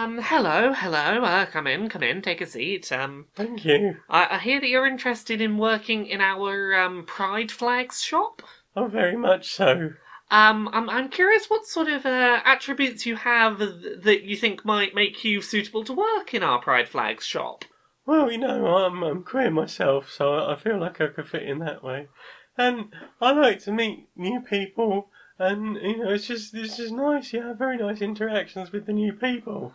Hello. Come in, take a seat. Thank you. I hear that you're interested in working in our Pride Flags shop. Oh, very much so. I'm curious what sort of attributes you have that you think might make you suitable to work in our Pride Flags shop. Well, I'm queer myself, so I feel like I could fit in that way. And I like to meet new people, and it's just nice. Yeah, very nice interactions with the new people.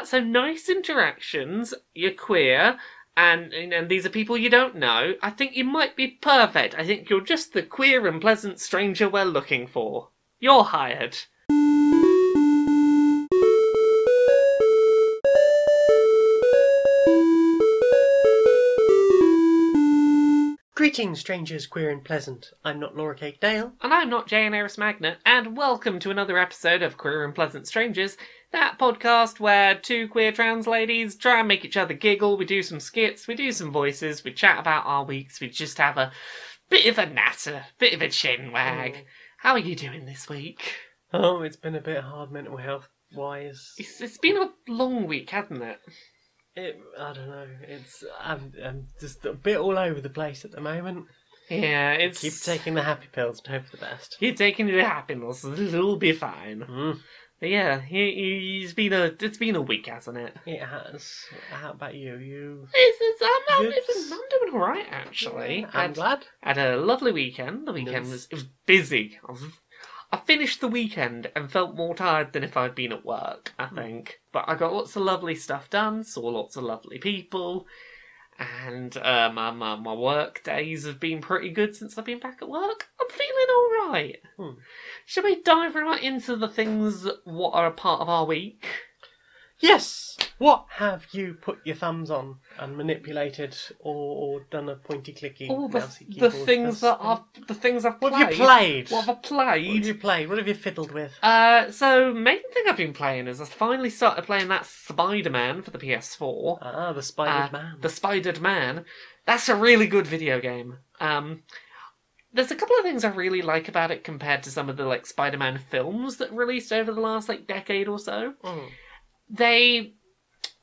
So nice interactions. You're queer. And these are people you don't know. I think you might be perfect. I think you're just the queer and pleasant stranger we're looking for. You're hired. Greetings, strangers, queer and pleasant. I'm not Laura Cake Dale. And I'm not Jane Aerith Magnet, and welcome to another episode of Queer and Pleasant Strangers, that podcast where two queer trans ladies try and make each other giggle, we do some skits, we do some voices, we chat about our weeks, we just have a bit of a natter, bit of a chin wag. How are you doing this week? Oh, it's been a bit hard mental health-wise. It's been a long week, hasn't it? I don't know. I'm just a bit all over the place at the moment. Yeah, Keep taking the happy pills and hope for the best. Keep taking your happiness, it'll be fine. But yeah, it's been a week, hasn't it? It has. How about you? I'm doing alright, actually. I'm glad. Had a lovely weekend. The weekend was busy. I finished the weekend and felt more tired than if I'd been at work, I think. But I got lots of lovely stuff done, saw lots of lovely people, and my work days have been pretty good since I've been back at work. I'm feeling alright. Shall we dive right into the things what are a part of our week? Yes! What have you put your thumbs on and manipulated or done a pointy clicky? All the things I've played. What have you played? What have I played? What have you fiddled with? So main thing I've been playing is I finally started playing that Spider-Man for the PS4. Ah, the Spidered Man. The Spidered Man. That's a really good video game. There's a couple of things I really like about it compared to some of the Spider-Man films that released over the last decade or so.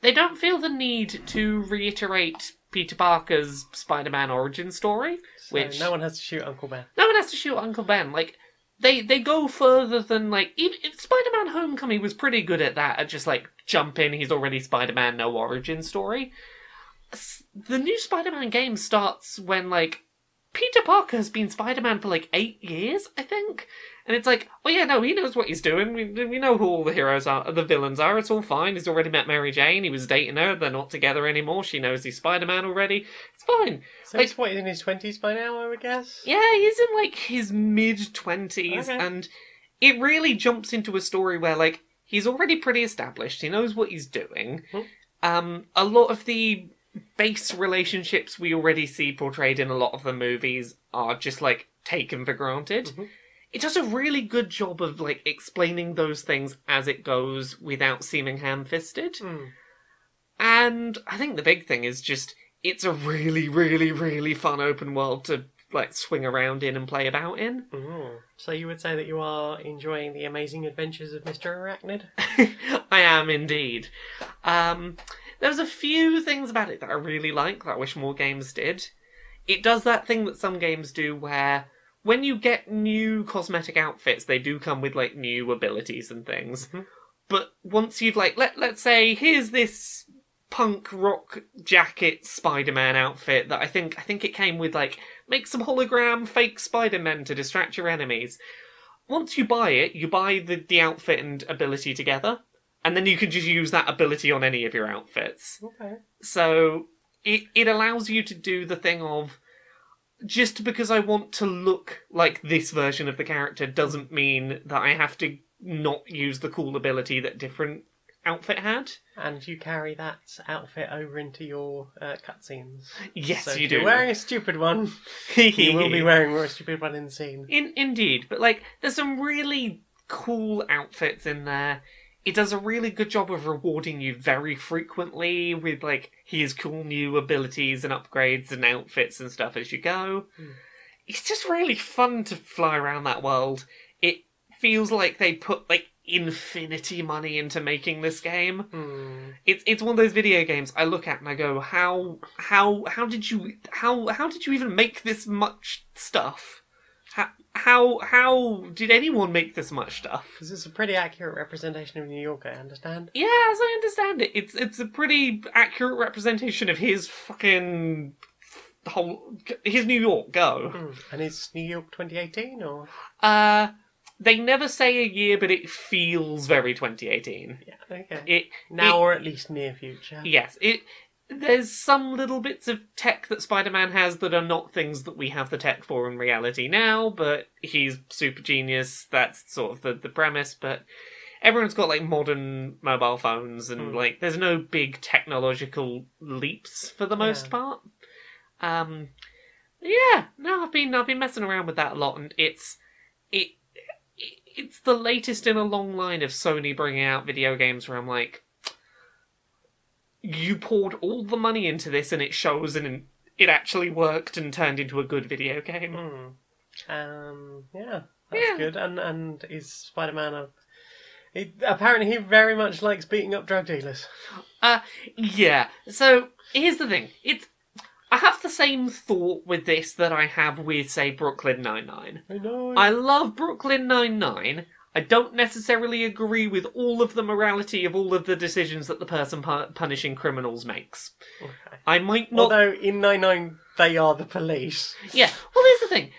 They don't feel the need to reiterate Peter Parker's Spider-Man origin story. So which no one has to shoot Uncle Ben. No one has to shoot Uncle Ben. They go further than even Spider-Man Homecoming was pretty good at that. At just jump in, he's already Spider-Man, no origin story. The new Spider-Man game starts when Peter Parker has been Spider-Man for 8 years, I think. And it's he knows what he's doing. We know who all the heroes are, the villains are. It's all fine. He's already met Mary Jane. He was dating her. They're not together anymore. She knows he's Spider-Man already. It's fine. So he's in his 20s by now, I would guess? Yeah, he's in his mid-20s. Okay. And it really jumps into a story where he's already pretty established. He knows what he's doing. A lot of the base relationships we already see portrayed in a lot of the movies are just taken for granted. It does a really good job of explaining those things as it goes without seeming ham-fisted. And I think the big thing is just it's a really, really, really fun open world to swing around in and play about in. So you would say that you are enjoying the amazing adventures of Mr. Arachnid? I am indeed. There's a few things about it that I really like that I wish more games did. It does that thing that some games do where when you get new cosmetic outfits, they do come with new abilities and things. But once you've let's say here's this punk rock jacket Spider-Man outfit that I think it came with make some hologram fake Spider-Men to distract your enemies. Once you buy it, you buy the outfit and ability together. And then you can just use that ability on any of your outfits. Okay. So it allows you to do the thing of, just because I want to look like this version of the character doesn't mean that I have to not use the cool ability that different outfit had. And you carry that outfit over into your cutscenes. Yes, so you do. If you're wearing a stupid one, you will be wearing a stupid one in the scene. Indeed. But there's some really cool outfits in there. It does a really good job of rewarding you very frequently with, his cool new abilities and upgrades and outfits and stuff as you go. It's just really fun to fly around that world. It feels like they put, infinity money into making this game. Hmm. It's one of those video games I look at and I go, how did you even make this much stuff? How did anyone make this much stuff? Because it's a pretty accurate representation of New York, I understand. Yeah, as I understand it, it's a pretty accurate representation of his fucking his New York. Go. And it's New York 2018, or? They never say a year, but it feels very 2018. Yeah, okay. Or at least near future. Yes, there's some little bits of tech that Spider-Man has that are not things that we have the tech for in reality now, but he's super genius. That's sort of the premise, but everyone's got, like, modern mobile phones, and, like, there's no big technological leaps for the most part. Yeah, no, I've been messing around with that a lot, and it's the latest in a long line of Sony bringing out video games where I'm like, you poured all the money into this and it shows, and it actually worked and turned into a good video game. Yeah, that's good. And is Spider-Man apparently he very much likes beating up drug dealers. Yeah. So here's the thing. I have the same thought with this that I have with, say, Brooklyn Nine-Nine. I know. I love Brooklyn Nine-Nine. I don't necessarily agree with all of the morality of all of the decisions that the person punishing criminals makes. Okay. I might not... Although in 9-9 they are the police. Yeah, well, here's the thing.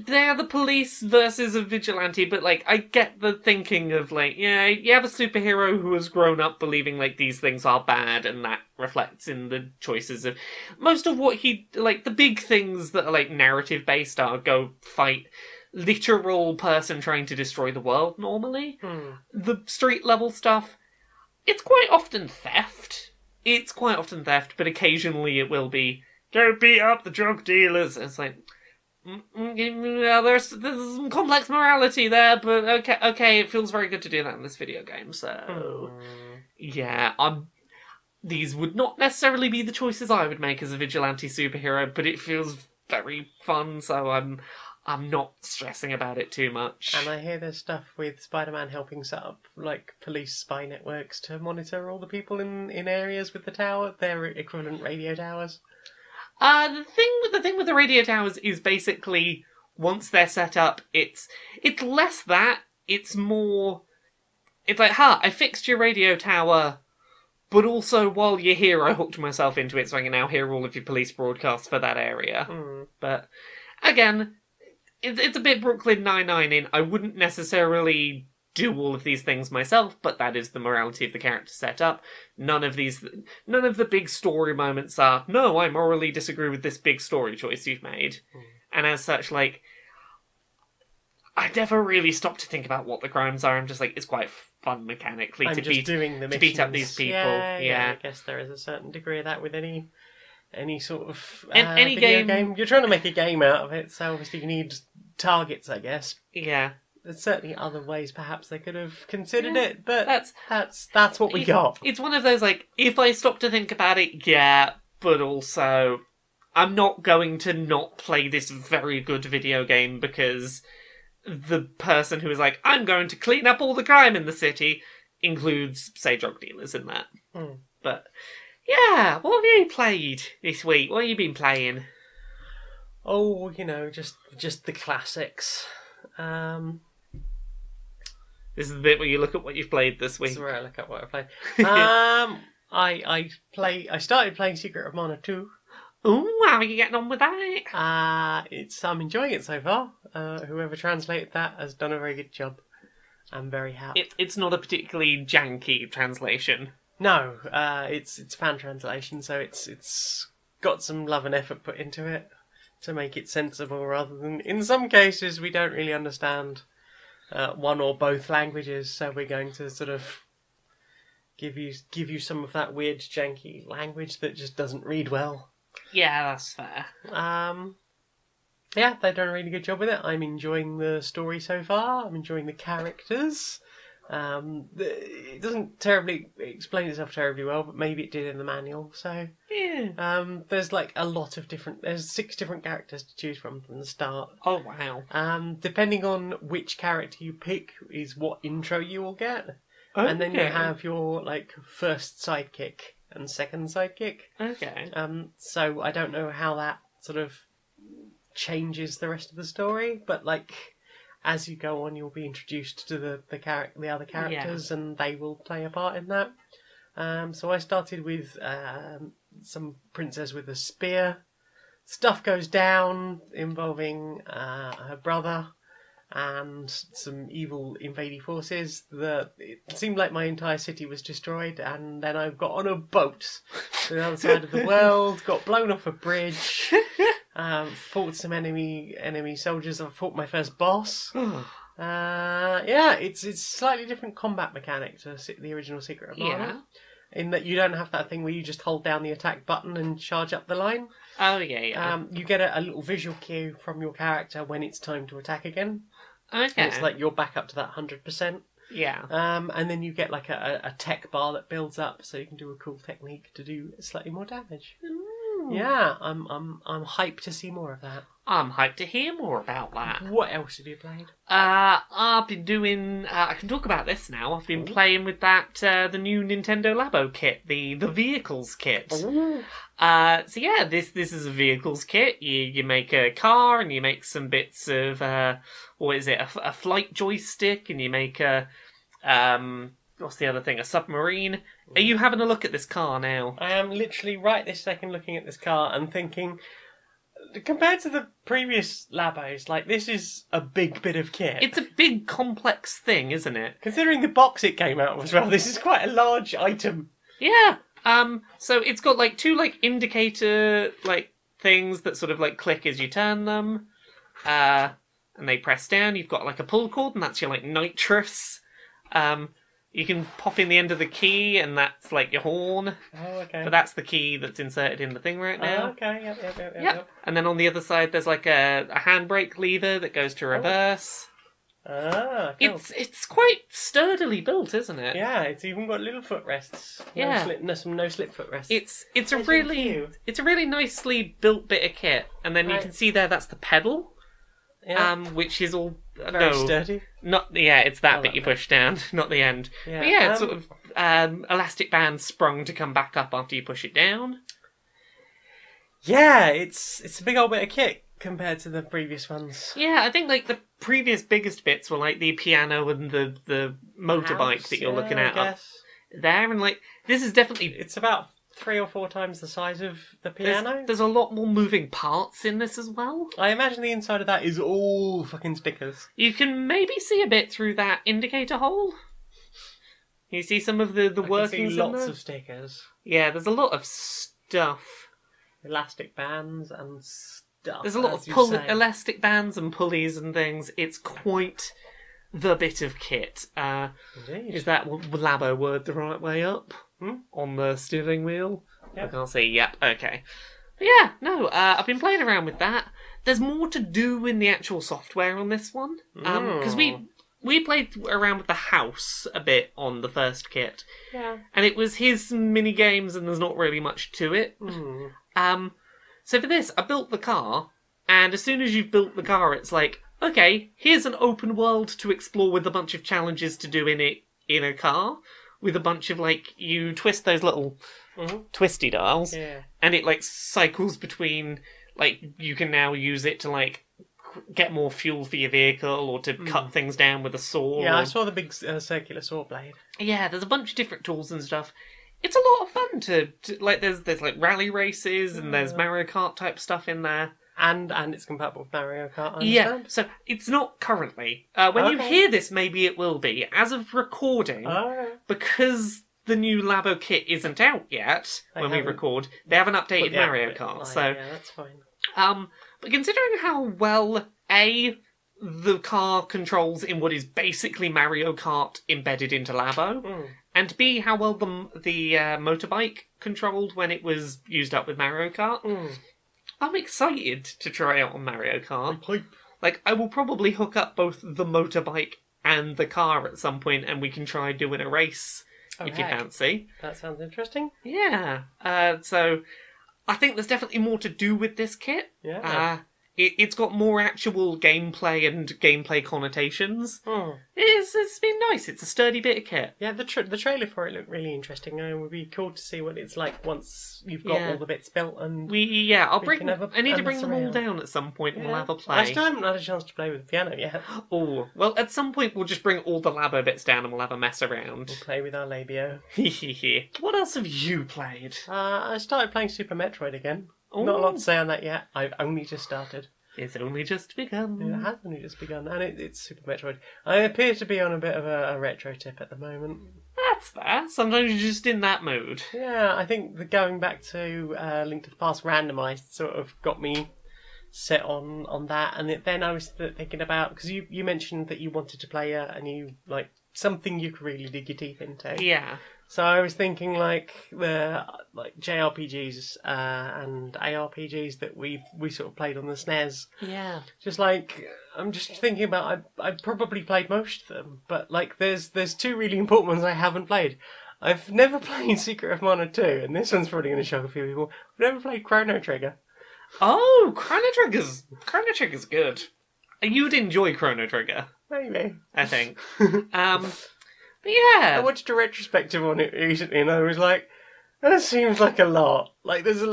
They're the police versus a vigilante, but, like, I get the thinking of, like, yeah, you have a superhero who has grown up believing, like, these things are bad, and that reflects in the choices of... Most of what he... Like, the big things that are, like, narrative-based are go fight literal person trying to destroy the world, normally. The street-level stuff, it's quite often theft. But occasionally it will be, go beat up the drug dealers. It's like... there's some complex morality there, but okay, it feels very good to do that in this video game, so... Yeah, these would not necessarily be the choices I would make as a vigilante superhero, but it feels very fun, so I'm not stressing about it too much. And I hear there's stuff with Spider-Man helping set up, like, police spy networks to monitor all the people in areas with the tower, their equivalent radio towers. The thing with the radio towers is basically, once they're set up, it's less that, it's more... It's like, I fixed your radio tower, but also while you're here, I hooked myself into it so I can now hear all of your police broadcasts for that area. But, again, it's a bit Brooklyn Nine-Nine in, I wouldn't necessarily do all of these things myself, but that is the morality of the character set up. None of the big story moments are, no, I morally disagree with this big story choice you've made. And as such, like, I never really stopped to think about what the crimes are. I'm just like, it's quite fun mechanically to beat up these people. Yeah. I guess there is a certain degree of that with any sort of any video game. You're trying to make a game out of it, so obviously you need targets, I guess. Yeah. There's certainly other ways perhaps they could have considered it, but that's what we got. It's one of those, like, if I stop to think about it, yeah, but also I'm not going to not play this very good video game because the person who is like, I'm going to clean up all the crime in the city, includes, say, drug dealers in that. But, yeah, what have you played this week? What have you been playing? Oh, just the classics. This is the bit where you look at what you've played this week. This is where I look at what I played. I started playing Secret of Mana 2. Ooh, how are you getting on with that? I'm enjoying it so far. Whoever translated that has done a very good job. I'm very happy. It's not a particularly janky translation. No, it's fan translation, so it's got some love and effort put into it to make it sensible, rather than, in some cases, we don't really understand one or both languages, so we're going to sort of give you some of that weird janky language that just doesn't read well. Yeah, that's fair. Yeah, they've done a really good job with it. I'm enjoying the story so far. I'm enjoying the characters. It doesn't terribly explain itself terribly well, but maybe it did in the manual, so... Yeah. There's like a lot of different. There's 6 different characters to choose from the start. Oh wow. Depending on which character you pick is what intro you will get, Okay. and then you have your like first sidekick and second sidekick. Okay. So I don't know how that sort of changes the rest of the story, but like as you go on, you'll be introduced to the other characters, and they will play a part in that. So I started with some princess with a spear. Stuff goes down involving her brother and some evil invading forces. It seemed like my entire city was destroyed, and then I got on a boat to the other side of the world, got blown off a bridge, fought some enemy soldiers. I fought my first boss. It's slightly different combat mechanic to the original Secret of Mana. Yeah. In that you don't have that thing where you just hold down the attack button and charge up the line. Oh yeah. You get a little visual cue from your character when it's time to attack again. Okay. And it's like you're back up to that 100%. Yeah. And then you get like a tech bar that builds up, so you can do a cool technique to do slightly more damage. Ooh. Yeah, I'm hyped to see more of that. I'm hyped to hear more about that. What else have you played? I've been doing. I can talk about this now. I've been playing with that the new Nintendo Labo kit, the vehicles kit. Ooh. So yeah, this is a vehicles kit. You make a car and you make some bits of what is it? A flight joystick, and you make a what's the other thing? A submarine. Are you having a look at this car now? I am literally right this second looking at this car and thinking, compared to the previous Labos, like this is a big bit of kit. It's a big, complex thing, isn't it? Considering the box it came out of as well, this is quite a large item. Yeah. So it's got like 2 like indicator like things that sort of like click as you turn them, and they press down. You've got like a pull cord, and that's your like nitrous. You can pop in the end of the key, and that's like your horn. Oh, okay. But that's the key that's inserted in the thing right now. Oh, okay, yep. And then on the other side, there's like a handbrake lever that goes to reverse. Ah, cool. It's quite sturdily built, isn't it? Yeah, it's even got little footrests. Yeah. Some no slip footrests. It's a really nicely built bit of kit, and then you can see there that's the pedal. Yeah. Which is all Very sturdy. It's that bit you push down, not the end. Yeah. But yeah, it's sort of elastic band sprung to come back up after you push it down. Yeah, it's a big old bit of kit compared to the previous ones. Yeah, I think like the previous biggest bits were like the piano and the motorbike that you're looking at up there, and like this is definitely it's about 3 or 4 times the size of the piano. There's a lot more moving parts in this as well. I imagine the inside of that is all fucking stickers. You can maybe see a bit through that indicator hole. You see some of the workings in there? Lots of stickers. Yeah, there's a lot of stuff. Elastic bands and stuff. There's a lot of elastic bands and pulleys and things. It's quite the bit of kit. Indeed. Is that Labo word the right way up? On the steering wheel? Yep. I can't say yep. Okay. But yeah, no, I've been playing around with that. There's more to do in the actual software on this one. Because we played around with the house a bit on the first kit. Yeah. And it was his mini games, and there's not really much to it. So for this, I built the car, and as soon as you've built the car, it's like, okay, here's an open world to explore with a bunch of challenges to do in it in a car, with a bunch of, like, you twist those little twisty dials, and it, like, cycles between, like, you can now use it to, like, get more fuel for your vehicle, or to cut things down with a saw. Yeah, I saw the big circular saw blade. Yeah, there's a bunch of different tools and stuff. It's a lot of fun to like, there's like rally races, and there's Mario Kart type stuff in there. And it's compatible with Mario Kart, I understand. Yeah, so it's not currently. When you hear this, maybe it will be. As of recording, because the new Labo kit isn't out yet, when we record, they haven't updated Mario Kart. So yeah, that's fine. But considering how well, A, the car controls in what is basically Mario Kart embedded into Labo, and B, how well the motorbike controlled when it was used up with Mario Kart, I'm excited to try out on Mario Kart. Like, I will probably hook up both the motorbike and the car at some point, and we can try doing a race if you fancy. That sounds interesting. Yeah. So I think there's definitely more to do with this kit. Yeah. It's got more actual gameplay and gameplay connotations. Hmm. It's been nice. It's a sturdy bit of kit. Yeah, the trailer for it looked really interesting. It would be cool to see what it's like once you've got all the bits built. And I need to bring them all around. down at some point and we'll have a play. I still haven't had a chance to play with the piano yet. Oh, well, at some point we'll just bring all the Labo bits down and we'll have a mess around. We'll play with our labio. What else have you played? I started playing Super Metroid again. Ooh. Not a lot to say on that yet. I've only just started. It's only just begun. It has only just begun, and it's Super Metroid. I appear to be on a bit of a retro tip at the moment. That's fair. Sometimes you're just in that mood. Yeah, I think the going back to Link to the Past randomised sort of got me set on that, and then I was thinking about, because you mentioned that you wanted to play a new, like, something you could really dig your teeth into. Yeah. So I was thinking like the JRPGs and ARPGs that we sort of played on the SNES. Yeah. Just like I'm just thinking about I probably played most of them, but like there's two really important ones I haven't played. I've never played Secret of Mana 2, and this one's probably going to shock a few people. I've never played Chrono Trigger. Oh, Chrono Trigger's good. You'd enjoy Chrono Trigger. Maybe. I think. But yeah. I watched a retrospective on it recently, and I was like, that seems like a lot. Like there's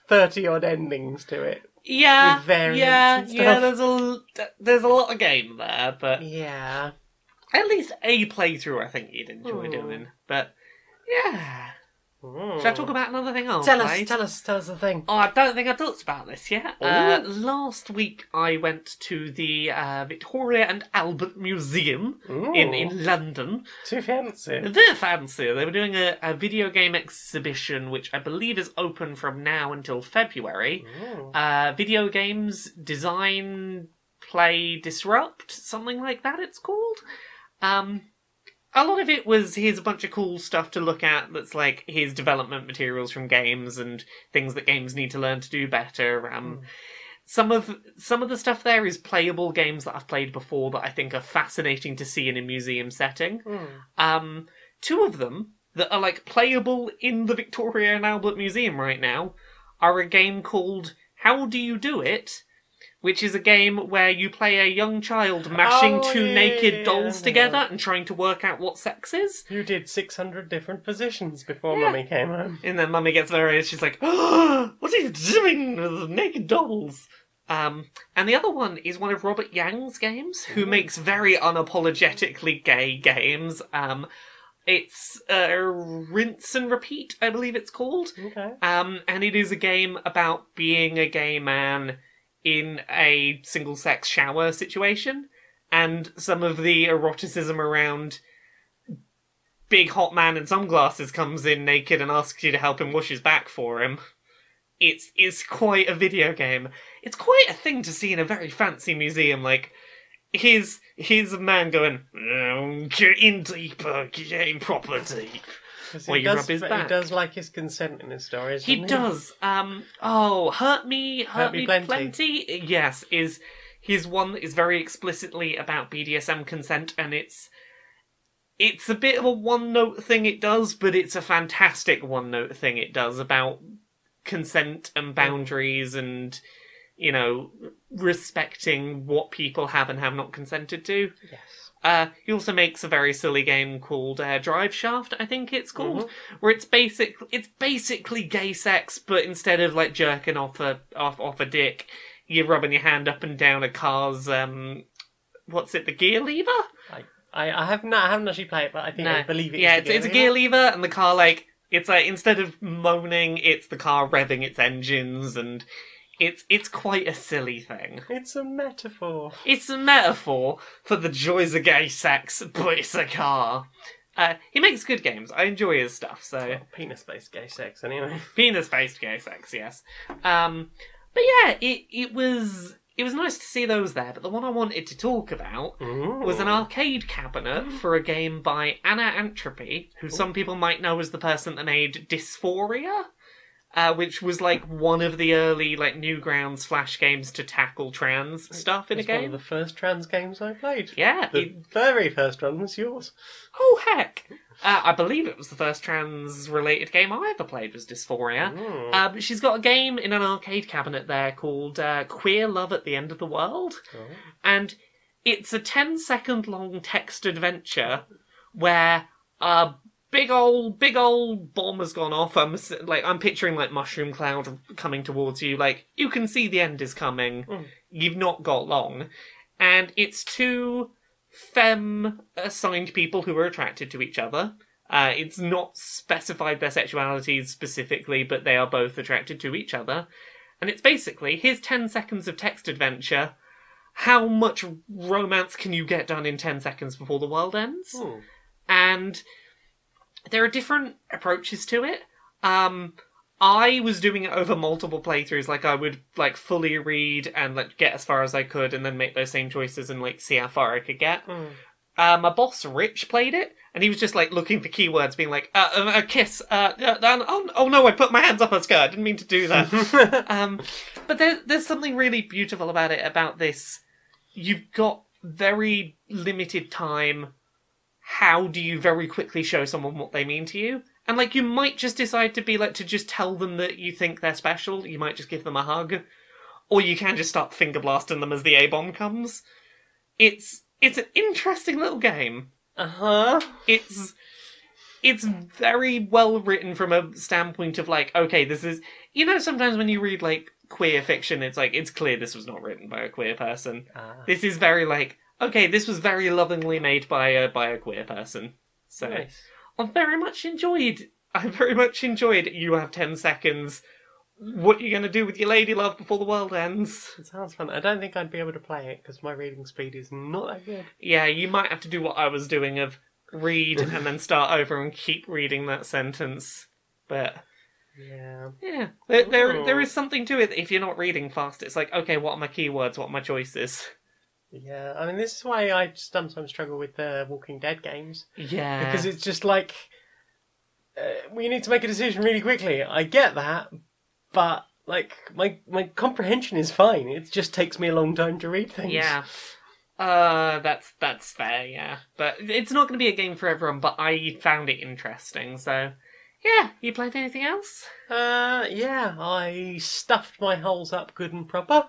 30 odd endings to it. Yeah. With variants and stuff. There's a lot of game there, but yeah. At least a playthrough I think you'd enjoy doing. But yeah. Should I talk about another thing? Tell us the thing. Oh, I don't think I talked about this yet. Last week I went to the Victoria and Albert Museum in London. Too fancy. They're fancy. They were doing a video game exhibition, which I believe is open from now until February. Video games, design, play, disrupt, something like that it's called. A lot of it was, here's a bunch of cool stuff to look at that's like, here's development materials from games and things that games need to learn to do better. Some of the stuff there is playable games that I've played before that I think are fascinating to see in a museum setting. Two of them that are like playable in the Victoria and Albert Museum right now are a game called How Do You Do It?, which is a game where you play a young child mashing two naked dolls together and trying to work out what sex is. You did 600 different positions before Mummy came home. And then Mummy gets very... She's like, oh, what are you doing with naked dolls? And the other one is one of Robert Yang's games, who makes very unapologetically gay games. It's Rinse and Repeat, I believe it's called. Okay. And it is a game about being a gay man in a single-sex shower situation, and some of the eroticism around big hot man in sunglasses comes in naked and asks you to help him wash his back for him. It's quite a video game. It's quite a thing to see in a very fancy museum. Like, here's a man going, get in deeper, get in proper deep. Well, you rub his back. He does like his consent in his stories. He does. Hurt Me Plenty. Yes, is one that is very explicitly about BDSM consent, and it's a bit of a one-note thing it does, but it's a fantastic one-note thing it does about consent and boundaries and, you know, respecting what people have and have not consented to. Yes. He also makes a very silly game called Drive Shaft, I think it's called, where it's basically gay sex, but instead of like jerking off a dick, you're rubbing your hand up and down a car's the gear lever? I haven't actually played it, but I think I believe it. Yeah, it's a gear lever, and the car it's like instead of moaning, it's the car revving its engines and. It's quite a silly thing. It's a metaphor. It's a metaphor for the joys of gay sex, but it's a car. He makes good games. I enjoy his stuff, so... Well, penis-based gay sex, anyway. Penis-based gay sex, yes. But yeah, it was nice to see those there, but the one I wanted to talk about was an arcade cabinet for a game by Anna Entropy, who some people might know as the person that made Dysphoria. which was like one of the early like Newgrounds Flash games to tackle trans stuff in a It's one game. of the first trans games I played. Yeah. The very first one was yours. Oh, heck! I believe it was the first trans-related game I ever played was Dysphoria. She's got a game in an arcade cabinet there called Queer Love at the End of the World. Oh. And it's a 10-second long text adventure where a big old bomb has gone off. I'm picturing like mushroom cloud coming towards you. Like, you can see the end is coming. You've not got long. And it's two femme-assigned people who are attracted to each other. It's not specified their sexualities specifically, but they are both attracted to each other. And it's basically, here's 10 seconds of text adventure. How much romance can you get done in 10 seconds before the world ends? And there are different approaches to it. I was doing it over multiple playthroughs. Like, I would, like, fully read and, like, get as far as I could and then make those same choices and, like, see how far I could get. My boss, Rich, played it, and he was just, like, looking for keywords, being like, a kiss, oh no, I put my hands up her skirt, I didn't mean to do that. But there's something really beautiful about it, about this. You've got very limited time. How do you very quickly show someone what they mean to you? And, like, you might just decide to be, like, to just tell them that you think they're special. You might just give them a hug. Or you can just start finger blasting them as the A-bomb comes. It's an interesting little game. It's very well written from a standpoint of, like, okay, this is... You know, sometimes when you read, like, queer fiction, it's like, it's clear this was not written by a queer person. This is very, like, okay, this was very lovingly made by a queer person. So... Nice. I very much enjoyed you have 10 seconds. What are you going to do with your lady love before the world ends? It sounds fun. I don't think I'd be able to play it because my reading speed is not that good. Yeah, you might have to do what I was doing of read and then start over and keep reading that sentence. But yeah, there is something to it. If you're not reading fast, it's like, okay, what are my keywords? What are my choices? Yeah, I mean, this is why I sometimes struggle with the Walking Dead games. Yeah. Because it's just like, we need to make a decision really quickly. I get that, but, like, my comprehension is fine. It just takes me a long time to read things. Yeah. That's fair, yeah. But it's not going to be a game for everyone, but I found it interesting, so... Yeah, you played anything else? Yeah, I stuffed my holes up good and proper.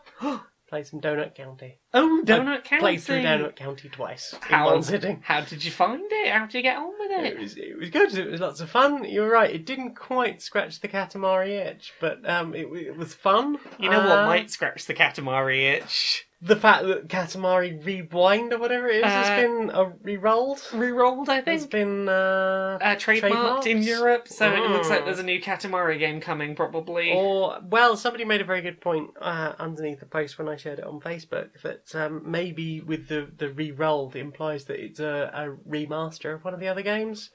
Played some Donut County. Oh, Donut County! Played through Donut County twice in one sitting. How did you find it? How did you get on with it? It was good. It was lots of fun. You were right. It didn't quite scratch the Katamari itch, but it was fun. You know what might scratch the Katamari itch? The fact that Katamari Rewind or whatever it is has been re-rolled. Re-rolled, I think. It's been trademarked in Europe, so it looks like there's a new Katamari game coming, probably. Or, well, somebody made a very good point underneath the post when I shared it on Facebook, that maybe with the re-rolled implies that it's a remaster of one of the other games.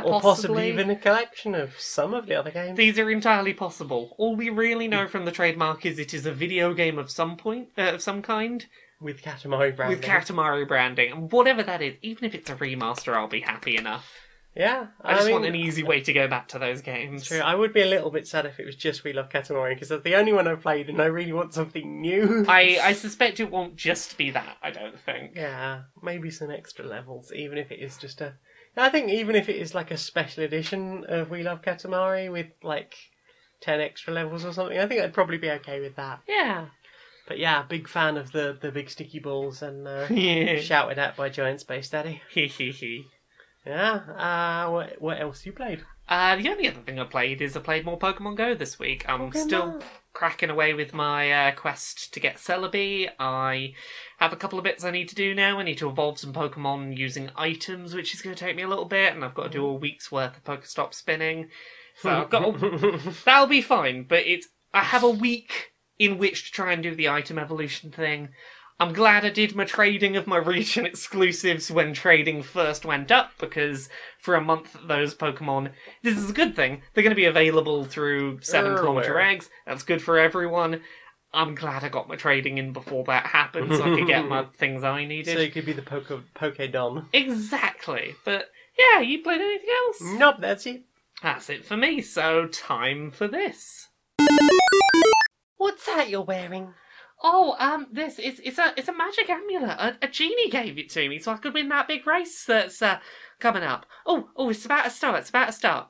Or possibly even a collection of some of the other games. These are entirely possible. All we really know from the trademark is it is a video game of some kind. With Katamari branding. With Katamari branding. And whatever that is, even if it's a remaster, I'll be happy enough. Yeah. I just want an easy way to go back to those games. True. I would be a little bit sad if it was just We Love Katamari, because that's the only one I've played and I really want something new. I suspect it won't just be that, I don't think. Yeah. Maybe some extra levels, even if it is just a... I think even if it is like a special edition of We Love Katamari with like 10 extra levels or something, I think I'd probably be okay with that. Yeah. But yeah, big fan of the big sticky balls and shouted at by Giant Space Daddy. Yeah. What else you played? The only other thing I played is I played more Pokemon Go this week. I'm still cracking away with my quest to get Celebi. I have a couple of bits I need to do now. I need to evolve some Pokemon using items, which is going to take me a little bit, and I've got to do a week's worth of Pokestop spinning. So I've got that'll be fine, but I have a week in which to try and do the item evolution thing. I'm glad I did my trading of my region exclusives when trading first went up, because for a month those Pokemon... This is a good thing. They're going to be available through 7-kilometer eggs. That's good for everyone. I'm glad I got my trading in before that happened, so I could get my things I needed. So you could be the Poké-Don. Exactly. But yeah, you played anything else? Nope, that's it. That's it for me, so time for this. What's that you're wearing? Oh, it's a magic amulet. A genie gave it to me so I could win that big race that's coming up. Oh, it's about to start. It's about to start.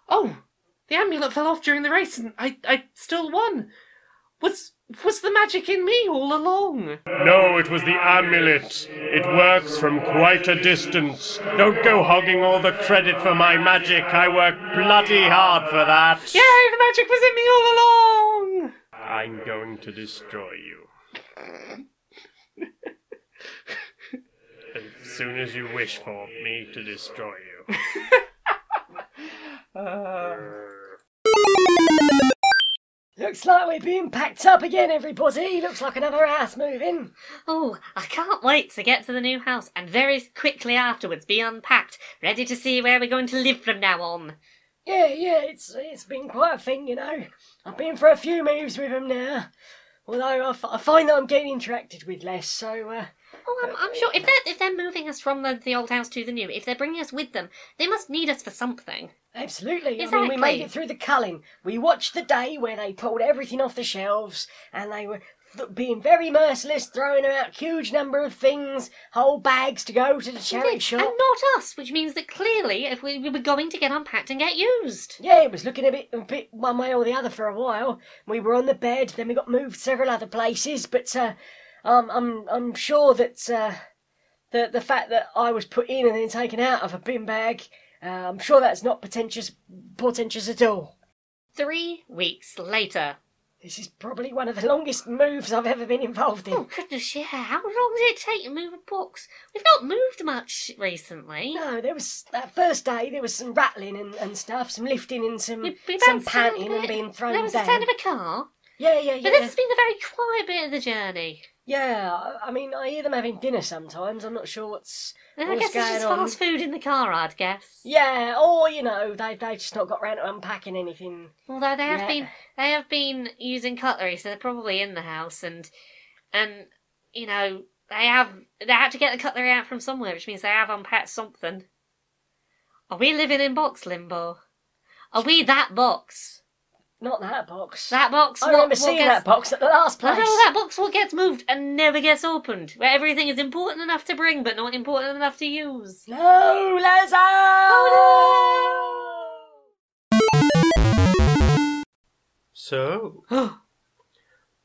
Oh, the amulet fell off during the race, and I still won. Was the magic in me all along? No, it was the amulet. It works from quite a distance. Don't go hogging all the credit for my magic. I worked bloody hard for that. Yay, the magic was in me all along! I'm going to destroy you. As soon as you wish for me to destroy you. Looks like we're being packed up again, everybody. Looks like another house moving. Oh, I can't wait to get to the new house and very quickly afterwards be unpacked, ready to see where we're going to live from now on. Yeah, it's been quite a thing, you know. I've been for a few moves with them now. Although I find that I'm getting interacted with less, so... Oh, I'm sure if they're moving us from the old house to the new, if they're bringing us with them, they must need us for something. Absolutely. Exactly. I mean, we made it through the culling. We watched the day where they pulled everything off the shelves, and they were being very merciless, throwing out a huge number of things, whole bags to go to the charity shop. And not us, which means that clearly if we were going to get unpacked and get used. Yeah, it was looking a bit one way or the other for a while. We were on the bed, then we got moved several other places, but I'm sure that the fact that I was put in and then taken out of a bin bag, I'm sure that's not portentous at all. 3 weeks later. This is probably one of the longest moves I've ever been involved in. Oh, goodness, yeah. How long did it take to move a box? We've not moved much recently. No, there was, that first day, there was some rattling and stuff, some lifting and some bounced panting around a and bit. being thrown There was down. the sound of a car. Yeah. But this has been a very quiet bit of the journey. Yeah, I mean, I hear them having dinner sometimes. I'm not sure what's I what's guess it's going just on. fast food in the car, I'd guess. Yeah, or, you know, they've just not got round to unpacking anything. Although they Yeah. have been using cutlery, so they're probably in the house, and you know they had to get the cutlery out from somewhere, which means they have unpacked something. Are we living in box limbo? Are we that box? Not that box. That box. I remember seeing that box at the last place. No, that box what gets moved and never gets opened, where everything is important enough to bring but not important enough to use. No, Lazo! Oh So,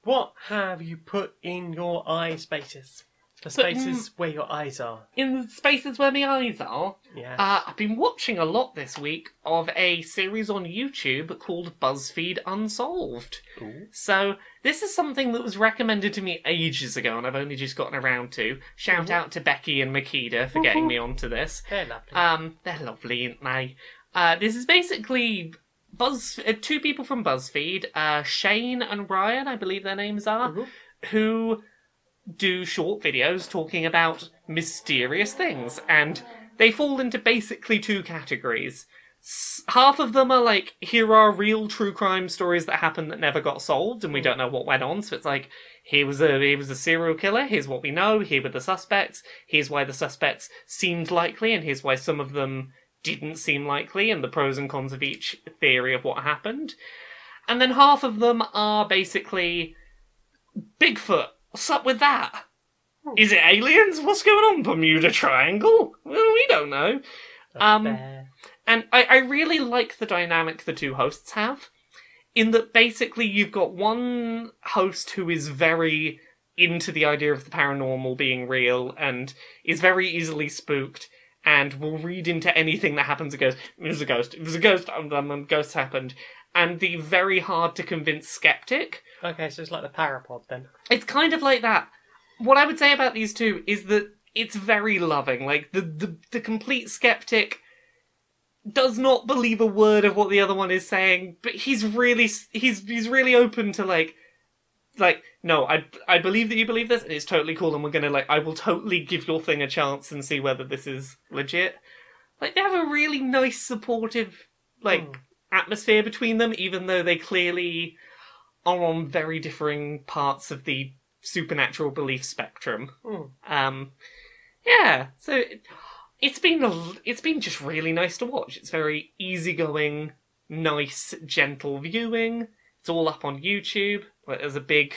what have you put in your eye spaces? The spaces where your eyes are. In the spaces where my eyes are, Yeah. I've been watching a lot this week of a series on YouTube called BuzzFeed Unsolved. Ooh. So this is something that was recommended to me ages ago, and I've only just gotten around to. Shout out to Becky and Makeda for getting me onto this. They're lovely. They're lovely, aren't they? This is basically two people from BuzzFeed, Shane and Ryan, I believe their names are, who do short videos talking about mysterious things, and they fall into basically two categories. Half of them are like, here are real true crime stories that happened that never got solved, and we don't know what went on, so it's like, here was a serial killer, here's what we know, here were the suspects, here's why the suspects seemed likely, and here's why some of them didn't seem likely, and the pros and cons of each theory of what happened. And then half of them are basically, Bigfoot, what's up with that? Is it aliens? What's going on, Bermuda Triangle? Well, we don't know. And I really like the dynamic the two hosts have, in that basically you've got one host who is very into the idea of the paranormal being real and is very easily spooked and will read into anything that happens and goes, it was a ghost, ghost happened. And the very hard to convince skeptic. Okay, so it's like the Parapod then. It's kind of like that. What I would say about these two is that it's very loving. Like, the complete skeptic does not believe a word of what the other one is saying, but he's really open to like, no, I believe that you believe this, and it's totally cool, and we're gonna, I will totally give your thing a chance and see whether this is legit. Like, they have a really nice, supportive, atmosphere between them, even though they clearly are on very differing parts of the supernatural belief spectrum. Yeah, so it's been just really nice to watch. It's very easygoing, nice, gentle viewing. It's all up on YouTube. There's a big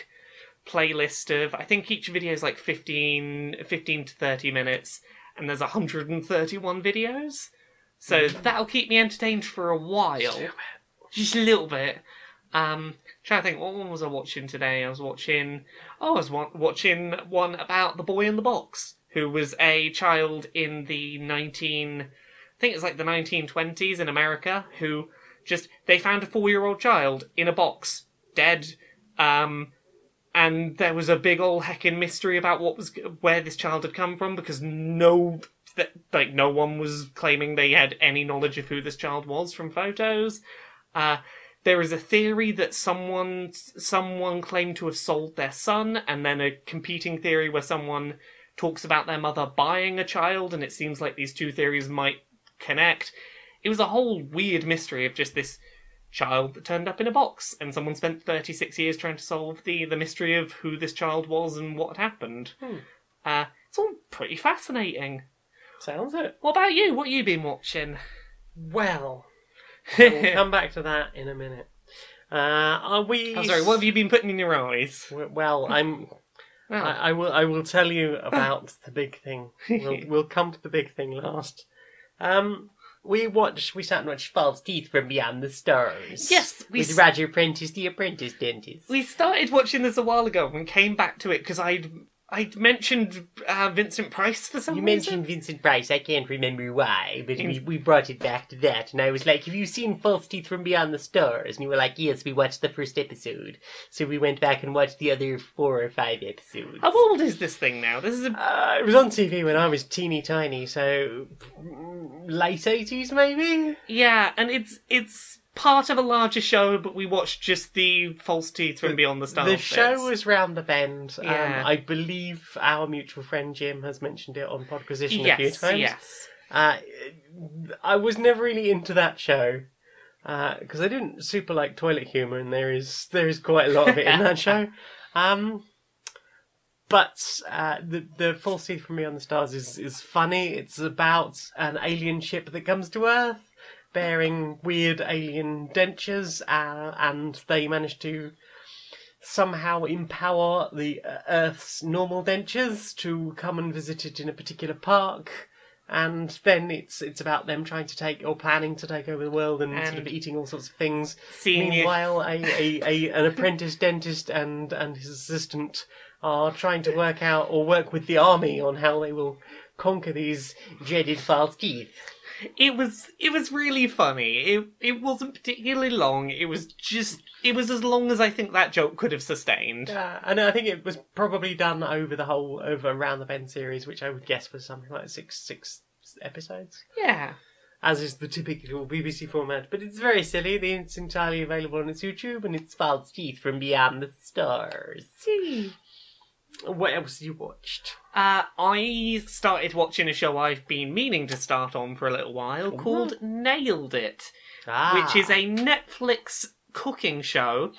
playlist of, I think each video is like 15 to 30 minutes, and there's 131 videos. So that'll keep me entertained for a while. Just a little bit. Trying to think, what one was I watching today? I was watching one about the boy in the box, who was a child in the I think it's like the 1920s in America, who they found a 4-year-old child in a box, dead, and there was a big ol' heckin' mystery about where this child had come from, because no one was claiming they had any knowledge of who this child was from photos. There is a theory that someone claimed to have sold their son, and then a competing theory where someone talks about their mother buying a child, and it seems like these two theories might connect. It was a whole weird mystery of just this child that turned up in a box, and someone spent 36 years trying to solve the mystery of who this child was and what had happened. It's all pretty fascinating. Sounds it. What about you? What have you been watching? Well, we'll come back to that in a minute. I'm sorry, what have you been putting in your eyes? Well, I will tell you about the big thing. We'll come to the big thing last. We sat and watched False Teeth from Beyond the Stars. Yes, with Roger Prentice, the apprentice dentist. We started watching this a while ago and came back to it because I'd mentioned Vincent Price for some reason. You mentioned Vincent Price, I can't remember why, but we brought it back to that, and I was like, have you seen False Teeth from Beyond the Stars? And you were like, yes, we watched the first episode. So we went back and watched the other 4 or 5 episodes. How old is this thing now? This is it was on TV when I was teeny tiny, so late 80s maybe? Yeah, and it's part of a larger show, but we watched just the False Teeth from Beyond the Stars. The show was round the bend. Yeah. I believe our mutual friend Jim has mentioned it on Podquisition a few times. Yes. I was never really into that show because I didn't super like toilet humour, and there is quite a lot of it in that show. But the False Teeth from Beyond the Stars is funny. It's about an alien ship that comes to Earth, bearing weird alien dentures, and they manage to somehow empower the Earth's normal dentures to come and visit it in a particular park, and then it's about them planning to take over the world and sort of eating all sorts of things. Meanwhile, an apprentice dentist and his assistant are trying to work with the army on how they will conquer these dreaded false teeth. It was really funny. It wasn't particularly long. It was as long as I think that joke could have sustained. And I think it was probably done over Around the Bend series, which I would guess was something like six episodes. Yeah. As is the typical BBC format, but it's very silly. It's entirely available on its YouTube, and it's False Teeth from Beyond the Stars. What else have you watched? I started watching a show I've been meaning to start on for a little while called Nailed It, which is a Netflix cooking show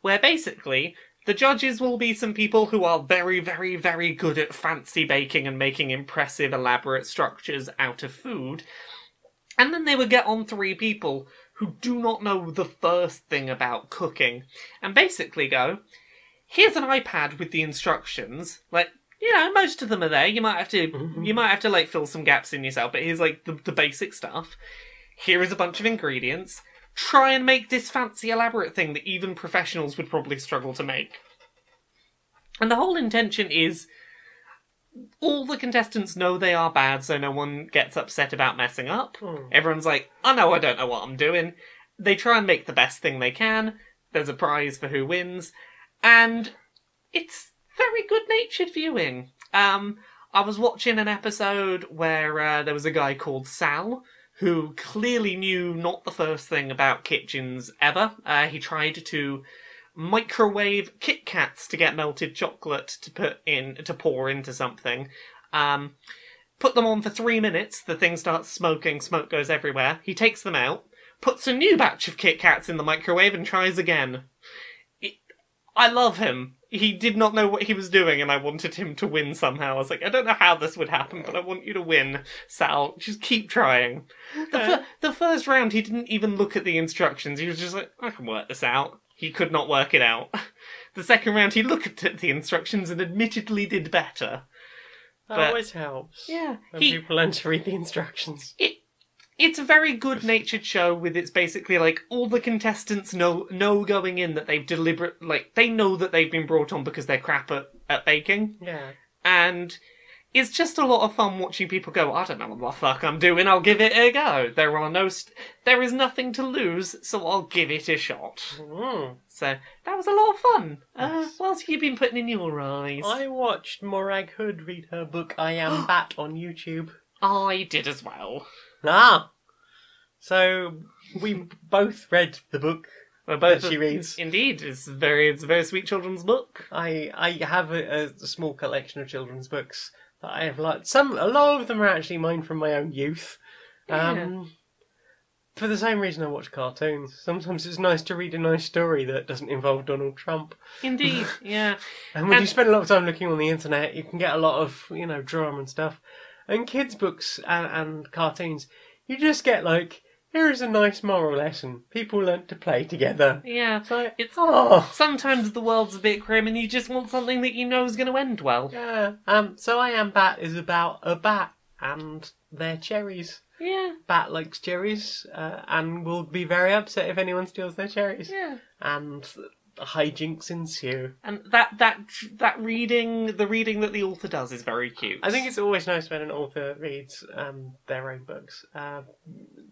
where basically the judges will be some people who are very, very, very good at fancy baking and making impressive, elaborate structures out of food. And then they would get on 3 people who do not know the first thing about cooking and basically go, here's an iPad with the instructions. Like, you know, most of them are there. You might have to like fill some gaps in yourself, but here's like the basic stuff. Here is a bunch of ingredients. Try and make this fancy, elaborate thing that even professionals would probably struggle to make. And the whole intention is all the contestants know they are bad, so no one gets upset about messing up. Everyone's like, oh no, I don't know what I'm doing. They try and make the best thing they can. There's a prize for who wins. And it's very good-natured viewing. I was watching an episode where there was a guy called Sal, who clearly knew not the first thing about kitchens ever. He tried to microwave Kit Kats to get melted chocolate to pour into something. Put them on for 3 minutes, the thing starts smoking, smoke goes everywhere. He takes them out, puts a new batch of Kit Kats in the microwave and tries again. I love him. he did not know what he was doing, and I wanted him to win somehow. I was like, I don't know how this would happen, but I want you to win, Sal. Just keep trying. The first round, he didn't even look at the instructions. He was just like, I can work this out. He could not work it out. The second round, he looked at the instructions and admittedly did better. That always helps. Yeah. When people learn to read the instructions. It's a very good-natured show with it's basically like all the contestants know going in that they've they know that they've been brought on because they're crap at baking. Yeah. And it's just a lot of fun watching people go, I don't know what the fuck I'm doing, I'll give it a go. There is nothing to lose, so I'll give it a shot. Mm. So that was a lot of fun. Yes. What else have you been putting in your eyes? I watched Morag Hood read her book I Am Bat on YouTube. I did as well. Ah! So, we both read the book that she reads. Indeed, it's a very sweet children's book. I have a small collection of children's books that I have liked. A lot of them are actually mine from my own youth. Yeah. For the same reason I watch cartoons. Sometimes it's nice to read a nice story that doesn't involve Donald Trump. Indeed, yeah. And when you spend a lot of time looking on the internet, you can get a lot of, drama and stuff. And kids' books and cartoons, you just get like, here is a nice moral lesson. People learn to play together. Yeah. So It's sometimes the world's a bit grim and you just want something that you know is going to end well. Yeah. So I Am Bat is about a bat and their cherries. Yeah. Bat likes cherries and will be very upset if anyone steals their cherries. Yeah. And hijinks ensue. And that reading, the reading that the author does is very cute. I think it's always nice when an author reads their own books.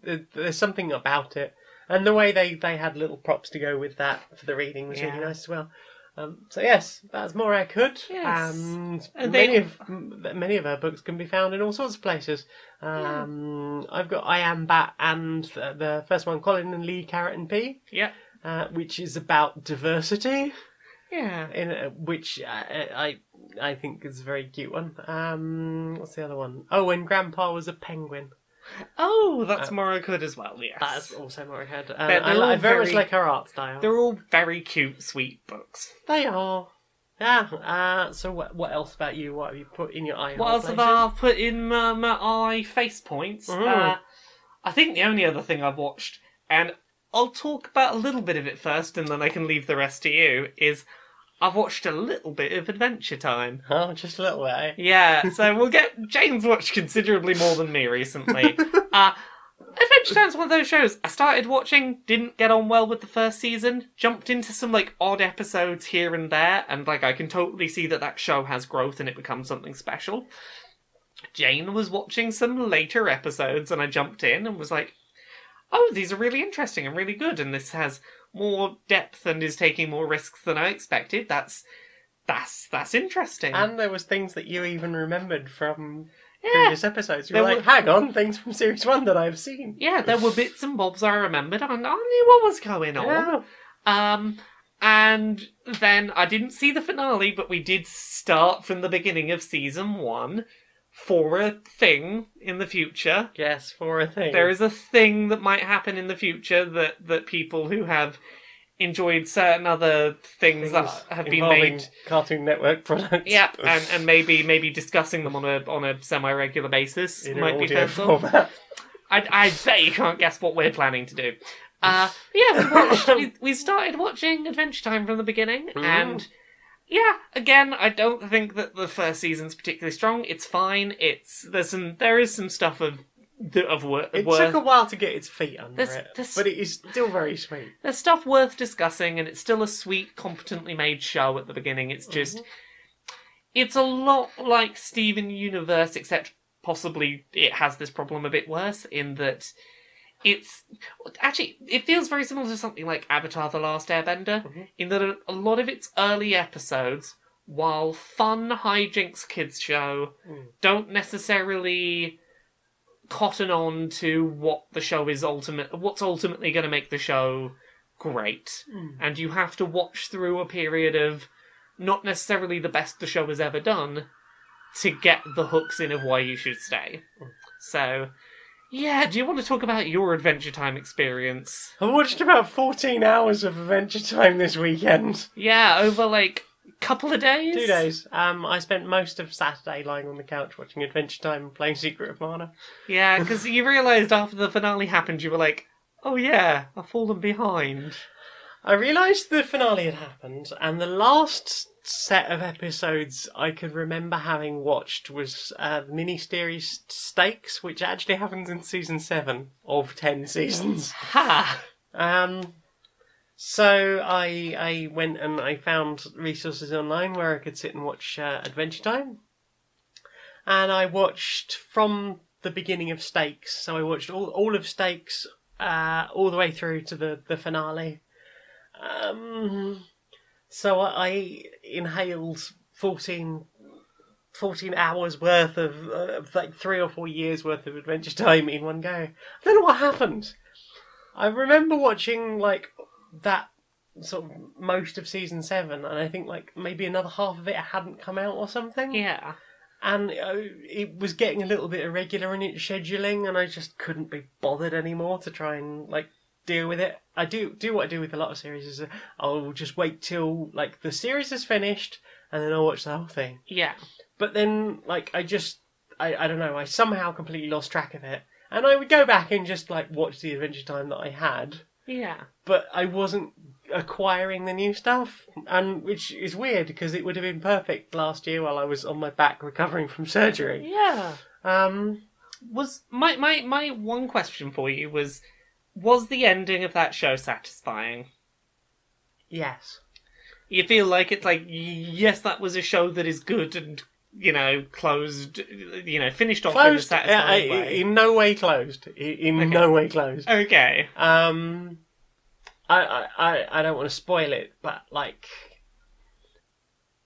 There's something about it. And the way they had little props to go with that for the reading was really nice as well. So yes, that's Morag Hood. Yes. And And many of her books can be found in all sorts of places. I've got I Am Bat and the first one, Colin and Lee, Carrot and Pea. Yeah. Which is about diversity. Yeah. Which I think is a very cute one. What's the other one? Oh, When Grandpa Was a Penguin. Oh, that's Morag Hood as well, yes. That's also Morag Hood. They're I very much like her art style. They're all very cute, sweet books. They are. Yeah. So what else about you? What have you put in your eye? What else have I put in my eye face points? I think the only other thing I've watched, and I'll talk about a little bit of it first and then I can leave the rest to you, is I've watched a little bit of Adventure Time. Oh, just a little bit, eh? Yeah, so Jane's watched considerably more than me recently. Adventure Time's one of those shows I started watching, didn't get on well with the first season, jumped into some odd episodes here and there, and I can totally see that show has growth and it becomes something special. Jane was watching some later episodes and I jumped in and was like, oh, these are really interesting and really good, and this has more depth and is taking more risks than I expected. That's interesting. And there was things that you even remembered from previous episodes. You were like, hang on, things from Series 1 that I've seen. Yeah, there were bits and bobs I remembered, and I knew what was going on. Yeah. And then I didn't see the finale, but we did start from the beginning of Season 1 for a thing in the future. Yes, for a thing. There is a thing that might happen in the future that people who have enjoyed certain other things that have been made Cartoon Network products. Yeah, and maybe discussing them on a semi-regular basis in might be fair. I bet you can't guess what we're planning to do. We started watching Adventure Time from the beginning, and yeah, again, I don't think that the first season's particularly strong. It's fine. There is some stuff of worth. It took a while to get its feet under it, there's- but it is still very sweet. There's stuff worth discussing, and it's still a sweet, competently made show at the beginning. It's just, it's a lot like Steven Universe, except possibly it has this problem a bit worse in that it feels very similar to something like Avatar: The Last Airbender, in that a lot of its early episodes, while fun hijinks kids show, don't necessarily cotton on to what the show is what's ultimately going to make the show great. And you have to watch through a period of not necessarily the best the show has ever done to get the hooks in of why you should stay. So, yeah, do you want to talk about your Adventure Time experience? I watched about 14 hours of Adventure Time this weekend. Yeah, over couple of days? 2 days. I spent most of Saturday lying on the couch watching Adventure Time and playing Secret of Mana. Yeah, because you realised after the finale happened, you were like, oh yeah, I've fallen behind. I realised the finale had happened, and the last set of episodes I could remember having watched was the mini-series Stakes, which actually happens in season 7 of 10 seasons. Ha! So I went and I found resources online where I could sit and watch Adventure Time. And I watched from the beginning of Stakes. So I watched all of Stakes all the way through to the finale. So I inhaled 14 hours worth of like 3 or 4 years worth of Adventure Time in one go. I don't know what happened. I remember watching like that sort of most of season 7, and I think like maybe another half of it hadn't come out or something. Yeah. And it was getting a little bit irregular in its scheduling, and I just couldn't be bothered anymore to try and like deal with it. I do what I do with a lot of series is I'll just wait till like the series is finished and then I'll watch the whole thing. Yeah. But then like I don't know, I somehow completely lost track of it, and I would go back and just like watch the Adventure Time that I had. Yeah. But I wasn't acquiring the new stuff, and which is weird because it would have been perfect last year while I was on my back recovering from surgery. Yeah. Was my one question for you was the ending of that show satisfying? Yes. You feel like it's like, yes, that was a show that is good and, closed, finished off in a satisfying way. In no way closed. In no way closed. Okay. I don't want to spoil it, but like,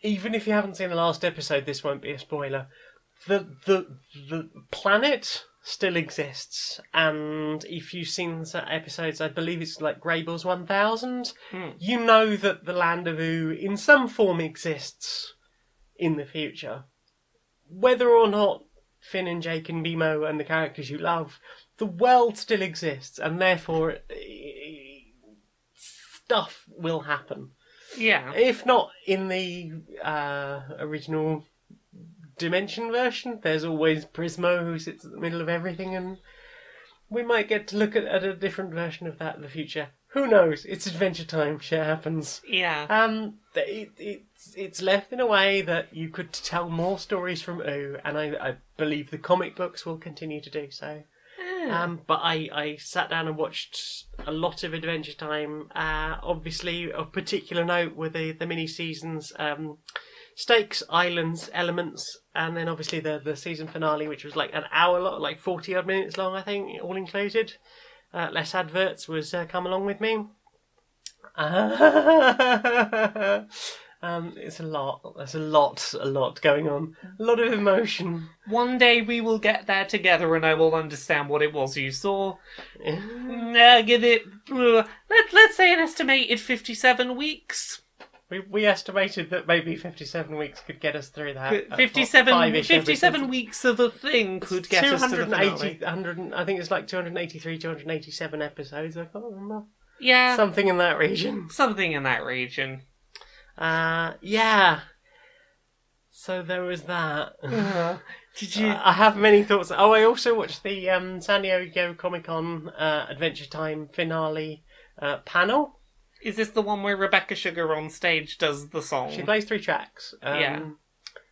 even if you haven't seen the last episode, this won't be a spoiler. The planet still exists, and if you've seen the episodes, I believe it's like Greyballs 1000, you know that the Land of Oo in some form exists in the future. Whether or not Finn and Jake and Nemo and the characters you love, the world still exists, and therefore stuff will happen. Yeah. If not in the original Dimension version, there's always Prismo who sits at the middle of everything, and we might get to look at a different version of that in the future. Who knows? It's Adventure Time. Shit happens. Yeah. It's left in a way that you could tell more stories from Oo, and I believe the comic books will continue to do so. But I sat down and watched a lot of Adventure Time. Obviously, of particular note were the mini seasons. Stakes, Islands, Elements, and then obviously the season finale, which was like an hour long, like 40 odd minutes long, I think, all included. Less adverts was Come Along With Me. It's a lot. There's a lot going on. A lot of emotion. One day we will get there together and I will understand what it was you saw. Give it, let's say an estimated 57 weeks. We estimated that maybe 57 weeks could get us through that. 57 weeks of a thing could get us to the finale. I think it's like 283, 287 episodes. I can't remember. Yeah. Something in that region. Yeah. So there was that. Did you? I have many thoughts. Oh, I also watched the San Diego Comic-Con Adventure Time finale panel. Is this the one where Rebecca Sugar on stage does the song? She plays 3 tracks. Yeah.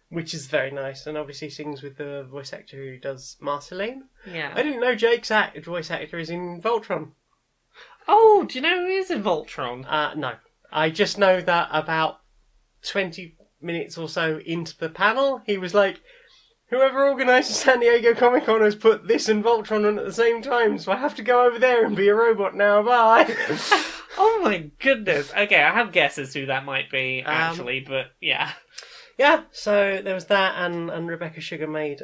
Which is very nice, and obviously sings with the voice actor who does Marceline. Yeah. I didn't know Jake's voice actor is in Voltron. Oh, do you know who is in Voltron? No. I just know that about 20 minutes or so into the panel, he was like, whoever organised San Diego Comic-Con has put this and Voltron on at the same time, so I have to go over there and be a robot now, bye! Oh my goodness. Okay, I have guesses who that might be, actually, but yeah. Yeah, so there was that, and Rebecca Sugar made,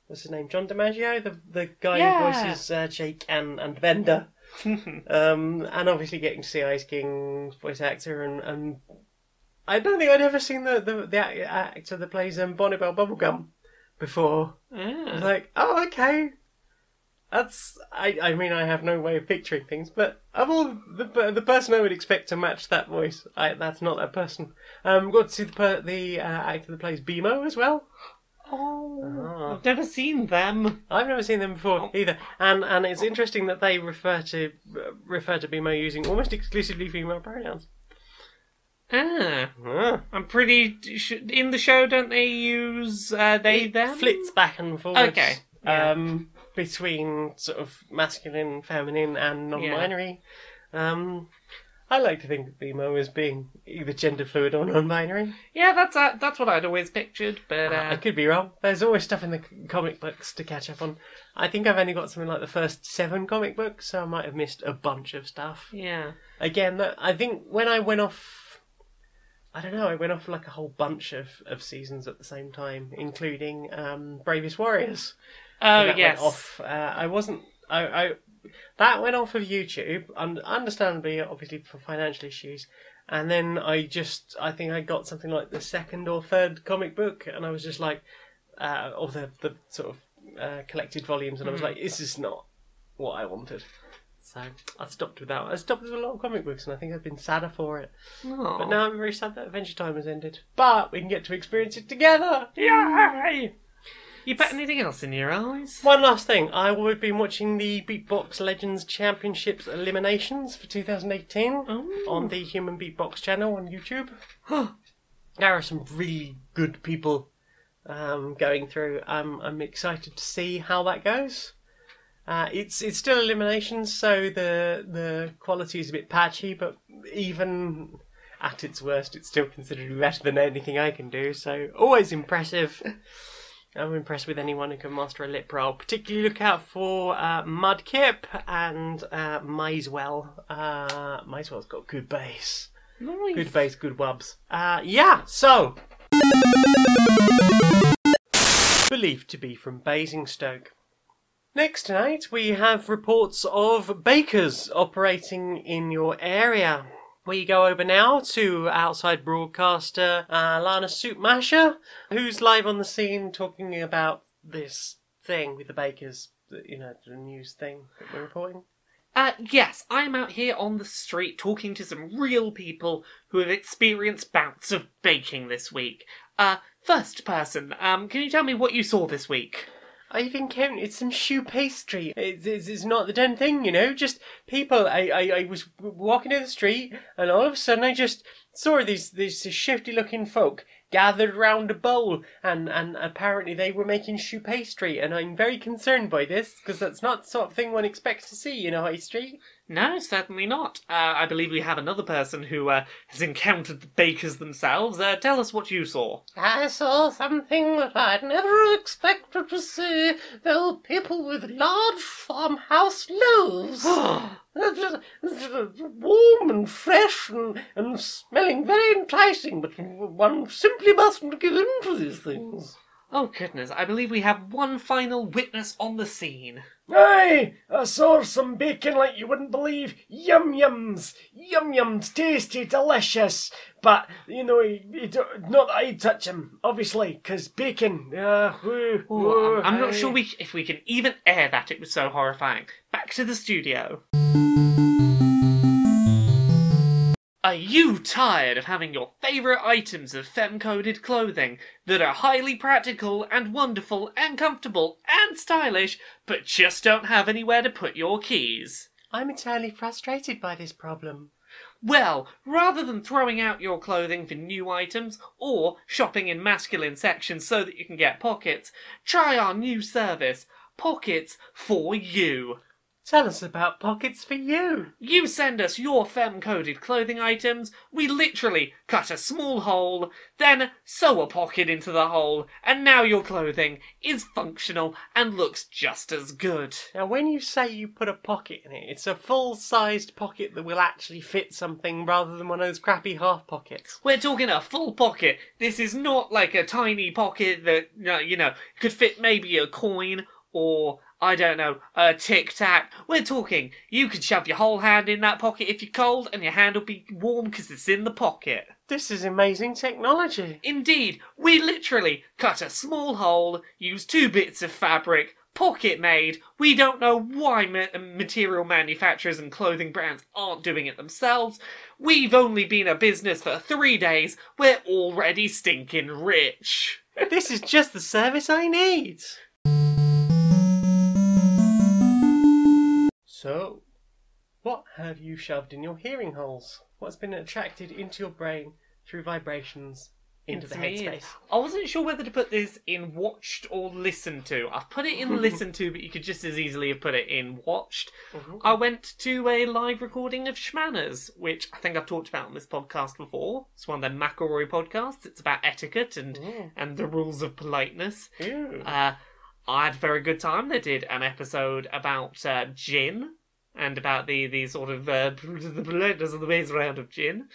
what's his name, John DiMaggio, the guy who voices Jake and Bender. And obviously getting to see Ice King's voice actor, and I don't think I'd ever seen the actor that plays Bonnie Bell Bubblegum before. Yeah. I was like, oh, okay. I mean, I have no way of picturing things, but of all the person I would expect to match that voice, that's not that person. Got to see the actor that plays BMO as well. Oh, I've never seen them. I've never seen them before either, and it's interesting that they refer to BMO using almost exclusively female pronouns. I'm pretty in the show. Don't they use they them? Flits back and forwards. Okay. Between sort of masculine, feminine, and non-binary. I like to think of BMO as being either gender fluid or non-binary. Yeah, that's what I'd always pictured, but I could be wrong. There's always stuff in the comic books to catch up on. I think I've only got something like the first 7 comic books, so I might have missed a bunch of stuff. Yeah. Again, I think when I went off, I don't know, I went off like a whole bunch of seasons at the same time, including Bravest Warriors. Oh, that yes. Went off. That went off of YouTube, understandably, obviously for financial issues. And then I think I got something like the 2nd or 3rd comic book, and I was just like, of the sort of collected volumes, and I was like, this is not what I wanted. So I stopped with that. I stopped with a lot of comic books, and I think I've been sadder for it. Aww. But now I'm very sad that Adventure Time has ended. But we can get to experience it together! Yay! You put anything else in your eyes? One last thing. I will have been watching the Beatbox Legends Championships Eliminations for 2018 on the Human Beatbox channel on YouTube. There are some really good people going through. I'm excited to see how that goes. It's still eliminations, so the quality is a bit patchy, but even at its worst, it's still considerably better than anything I can do. So always impressive. I'm impressed with anyone who can master a lip roll. Particularly look out for Mudkip and Misewell. Misewell's got good bass. Nice. Good bass, good wubs. So... Believed to be from Basingstoke. Next tonight, we have reports of bakers operating in your area. We go over now to outside broadcaster Lana Soupmasher, who's live on the scene talking about this thing with the bakers, the news thing that we're reporting. Yes, I'm out here on the street talking to some real people who have experienced bouts of baking this week. First person, can you tell me what you saw this week? I've encountered some shoe pastry. It's not the done thing, just people. I was walking down the street, and all of a sudden I just saw these shifty looking folk gathered round a bowl, and apparently they were making shoe pastry, and I'm very concerned by this, because that's not the sort of thing one expects to see in a high street. No, certainly not. I believe we have another person who has encountered the bakers themselves. Tell us what you saw. I saw something that I'd never expected to see. There were people with large farmhouse loaves. Warm and fresh and smelling very enticing, but one simply mustn't give in to these things. Oh, goodness. I believe we have one final witness on the scene. Aye, I saw some bacon like you wouldn't believe. Yum yums, tasty, delicious. But, not that I'd touch them, obviously, because bacon, I'm not sure if we can even air that. It was so horrifying. Back to the studio. Are you tired of having your favourite items of femme-coded clothing that are highly practical and wonderful and comfortable and stylish, but just don't have anywhere to put your keys? I'm entirely frustrated by this problem. Well, rather than throwing out your clothing for new items or shopping in masculine sections so that you can get pockets, try our new service, Pockets for You. Tell us about Pockets for You. You send us your femme-coded clothing items, we literally cut a small hole, then sew a pocket into the hole, and now your clothing is functional and looks just as good. Now, when you say you put a pocket in it, it's a full-sized pocket that will actually fit something rather than one of those crappy half pockets. We're talking a full pocket. This is not like a tiny pocket that, could fit maybe a coin or... I don't know, a tic-tac. We're talking, you could shove your whole hand in that pocket if you're cold, and your hand will be warm because it's in the pocket. This is amazing technology. Indeed, we literally cut a small hole, use 2 bits of fabric, pocket made. We don't know why material manufacturers and clothing brands aren't doing it themselves. We've only been a business for 3 days. We're already stinking rich. This is just the service I need. So, what have you shoved in your hearing holes? What's been attracted into your brain through vibrations into the headspace? I wasn't sure whether to put this in watched or listened to. I've put it in listened to, but you could just as easily have put it in watched. I went to a live recording of Schmanners, which I think I've talked about on this podcast before. It's one of them McElroy podcasts. It's about etiquette and the rules of politeness. I had a very good time. They did an episode about gin and about the sort of the politeness of the ways around of gin.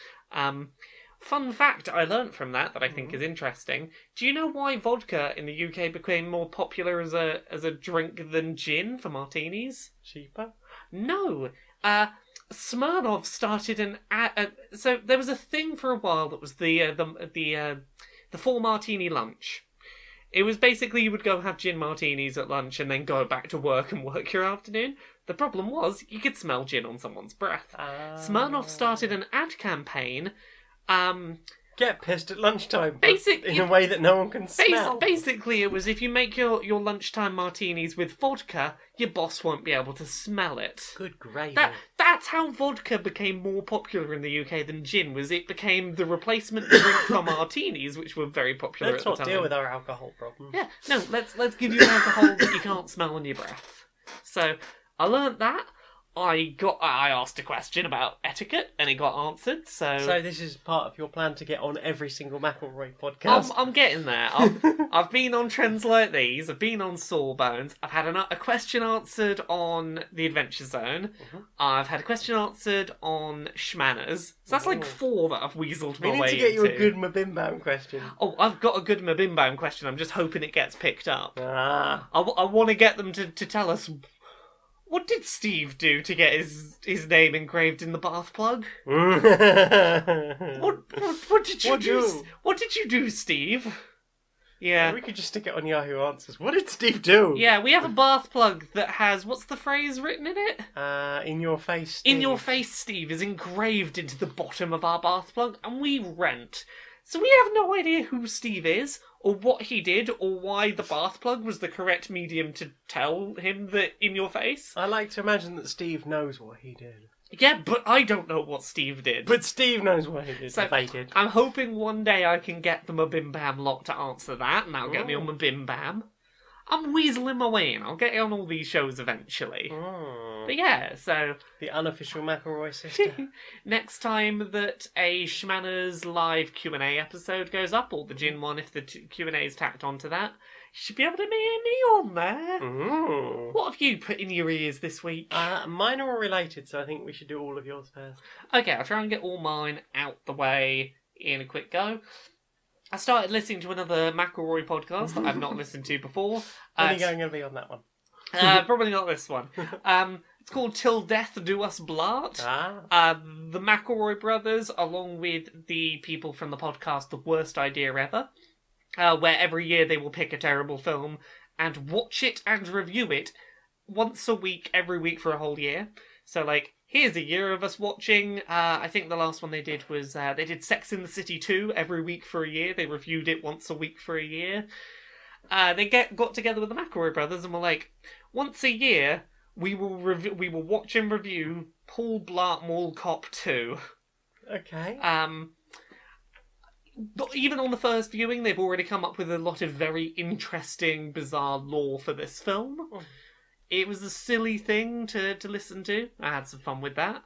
Fun fact I learnt from that I think is interesting. Do you know why vodka in the UK became more popular as a drink than gin for martinis? Cheaper? No. Smirnoff started so there was a thing for a while that was the 4 martini lunch. It was basically you would go have gin martinis at lunch and then go back to work and work your afternoon. The problem was you could smell gin on someone's breath. Smirnoff started an ad campaign. Get pissed at lunchtime, Basically, in a way that no one can smell. Basically, it was if you make your lunchtime martinis with vodka, your boss won't be able to smell it. Good gravy. That's how vodka became more popular in the UK than gin. Was it became the replacement drink for martinis, which were very popular Let's at the time. not deal with our alcohol problem. Yeah, no. Let's give you alcohol that you can't smell on your breath. So I learnt that. I asked a question about etiquette and it got answered. So this is part of your plan to get on every single McElroy podcast. I'm getting there. I've been on trends like these. I've been on Sawbones. I've had a question answered on the Adventure Zone. I've had a question answered on Schmanners. So that's like 4 that I've weaseled my way into. We need to get you a good Mabimbaum question. Oh, I've got a good Mabimbaum question. I'm just hoping it gets picked up. I Ah. want to get them to tell us. What did Steve do to get his name engraved in the bath plug? What did you do? What did you do, Steve? Yeah. We could just stick it on Yahoo Answers. What did Steve do? Yeah, we have a bath plug that has, what's the phrase written in it? In your face, Steve. In your face, Steve is engraved into the bottom of our bath plug, and we rent. So we have no idea who Steve is, or what he did, or why the bath plug was the correct medium to tell him that in your face. I like to imagine that Steve knows what he did. Yeah, but I don't know what Steve did. But Steve knows what he did. So they did. I'm hoping one day I can get the Mabim lot to answer that, and that'll get me on Mabim. I'm weaseling my way in. I'll get on all these shows eventually. But yeah, so... The unofficial McElroy sister. Next time that a Schmanners live Q&A episode goes up, or the Gin one if the Q&A is tacked onto that, you should be able to hear me on there. What have you put in your ears this week? Mine are all related, so I think we should do all of yours first. Okay, I'll try and get all mine out the way in a quick go. I started listening to another McElroy podcast that I've not listened to before. Only going to be on that one. Probably not this one. It's called Till Death Do Us Blart. The McElroy brothers, along with the people from the podcast The Worst Idea Ever, where every year they will pick a terrible film and watch it and review it once a week, every week for a whole year. So, like, here's a year of us watching. I think the last one they did was they did Sex in the City 2 every week for a year. They reviewed it once a week for a year. They got together with the McElroy brothers and were like, once a year we will watch and review Paul Blart Mall Cop 2. Okay. But even on the first viewing, they've already come up with a lot of very interesting, bizarre lore for this film. It was a silly thing to listen to. I had some fun with that.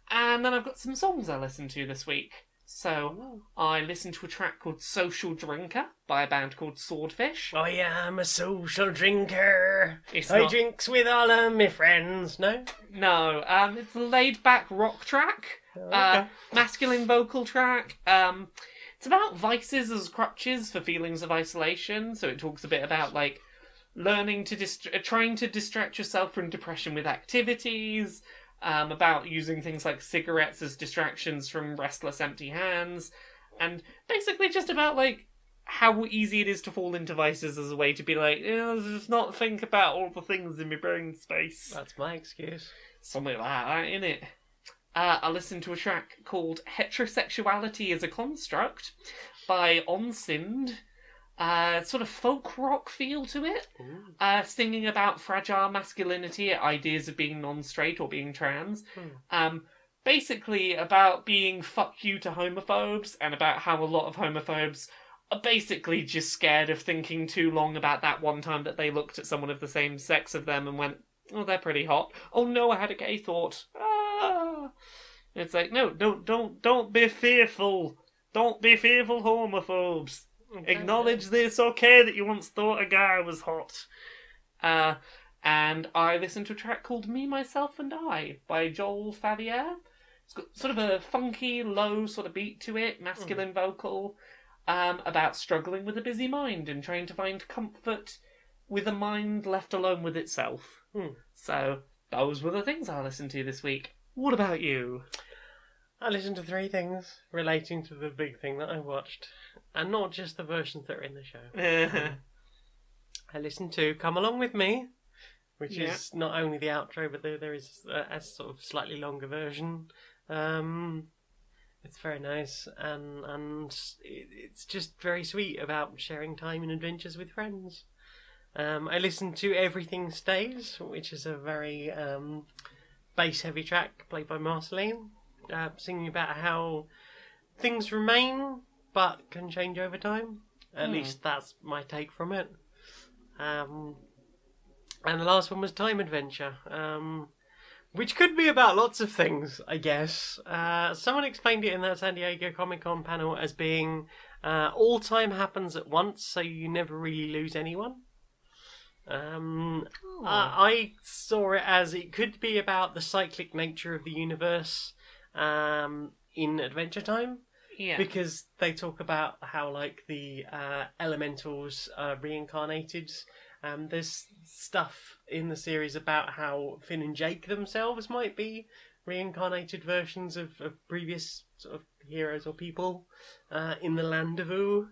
And then I've got some songs I listened to this week. So I listened to a track called Social Drinker by a band called Swordfish. I am a social drinker. It's I not- drinks with all of my friends. No? No, it's a laid-back rock track. Okay. Masculine vocal track. It's about vices as crutches for feelings of isolation. So it talks a bit about, like, learning to trying to distract yourself from depression with activities, about using things like cigarettes as distractions from restless empty hands, and basically just about, like, how easy it is to fall into vices as a way to be like, just not think about all the things in my brain space. That's my excuse. Something like that, innit? I listened to a track called Heterosexuality is a Construct by Onsind. Sort of folk rock feel to it. Singing about fragile masculinity, ideas of being non-straight or being trans. Basically about being fuck you to homophobes, and about how a lot of homophobes are basically just scared of thinking too long about that one time that they looked at someone of the same sex of them and went, oh, they're pretty hot. Oh no, I had a gay thought. Ah. It's like, no, don't be fearful. Don't be fearful, homophobes. Acknowledge that it's okay that you once thought a guy was hot. And I listened to a track called Me, Myself and I by Joel Favier. It's got sort of a funky, low sort of beat to it, masculine vocal, about struggling with a busy mind and trying to find comfort with a mind left alone with itself. So, those were the things I listened to this week. What about you? I listened to 3 things relating to the big thing that I watched, and not just the versions that are in the show. I listened to Come Along With Me, which is not only the outro, but there is a sort of slightly longer version. It's very nice, and it's just very sweet about sharing time and adventures with friends. I listened to Everything Stays, which is a very bass-heavy track played by Marceline, singing about how things remain but can change over time. At least that's my take from it. And the last one was Time Adventure, which could be about lots of things, I guess. Someone explained it in that San Diego Comic-Con panel as being all time happens at once, so you never really lose anyone. I saw it as it could be about the cyclic nature of the universe in Adventure Time. Yeah. Because they talk about how, like, the elementals are reincarnated. There's stuff in the series about how Finn and Jake themselves might be reincarnated versions of previous sort of heroes or people in the Land of Oo.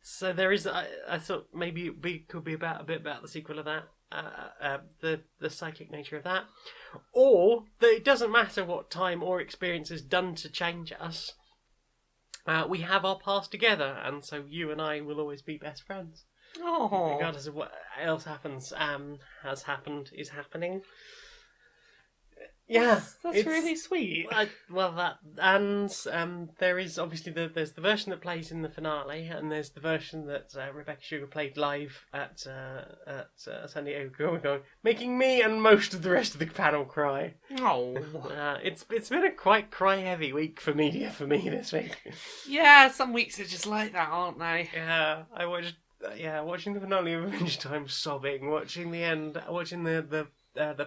So there is. I thought maybe it could be a bit about the sequel of that, the cyclic nature of that, or that it doesn't matter what time or experience has done to change us. We have our past together, and so you and I will always be best friends. Oh, Regardless of what else happens, has happened, is happening. Yeah, that's really sweet. There is obviously there's the version that plays in the finale, and there's the version that Rebecca Sugar played live at San Diego Comic-Con, making me and most of the rest of the panel cry. Oh, it's been a quite cry-heavy week for media for me this week. Yeah, some weeks are just like that, aren't they? Yeah, I watched. Watching the finale of Adventure Time, sobbing. Watching the end, watching the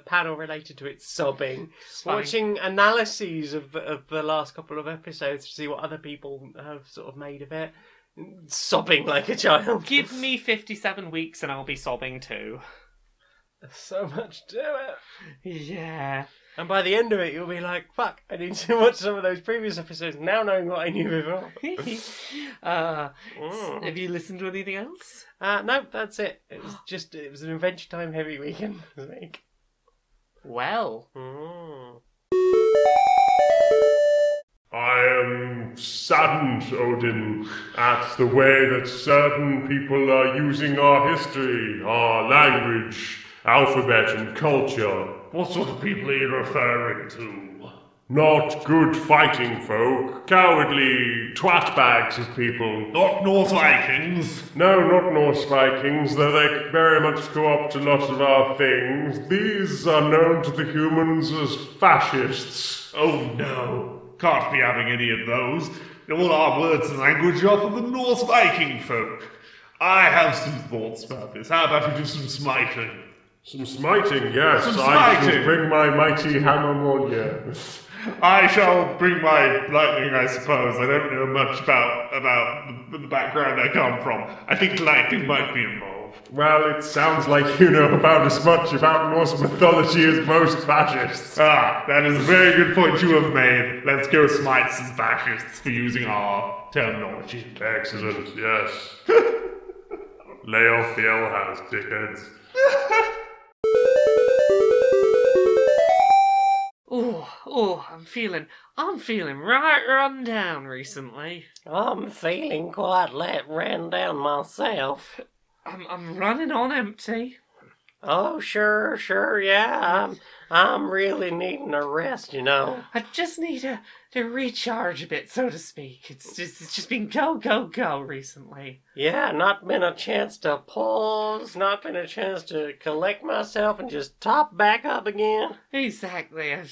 panel related to it, sobbing. Watching analyses of the last couple of episodes to see what other people have sort of made of it, sobbing like a child. Give me 57 weeks and I'll be sobbing too. There's so much to it. Yeah. And by the end of it, you'll be like, fuck, I need to watch some of those previous episodes now knowing what I knew before. Have you listened to anything else? No, that's it. It was an Adventure Time heavy weekend this week. Well. I am saddened, Odin, at the way that certain people are using our history, our language, alphabet and culture. What sort of people are you referring to? Not good fighting folk, cowardly twatbags of people. Not Norse Vikings. No, not Norse Vikings, though they very much co-opt a lot of our things. These are known to the humans as fascists. Oh no, can't be having any of those. All our words and language are for the Norse Viking folk. I have some thoughts about this. How about we do some smiting? Some smiting, yes. Some I smiting. shall bring my mighty hammer Mjolnir. I shall bring my lightning, I suppose. I don't know much about the background I come from. I think lightning might be involved. Well, it sounds like you know about as much about Norse mythology as most fascists. Ah, that is a very good point you have made. Let's go smite some fascists for using our terminology. Excellent, yes. Lay off the L house, dickheads. I'm feeling right run down recently. I'm feeling quite ran down myself. I'm running on empty. Oh, sure, yeah. I'm really needing a rest, you know. I just need to recharge a bit, so to speak. It's just been go recently. Yeah, not been a chance to pause, not been a chance to collect myself and just top back up again. Exactly. I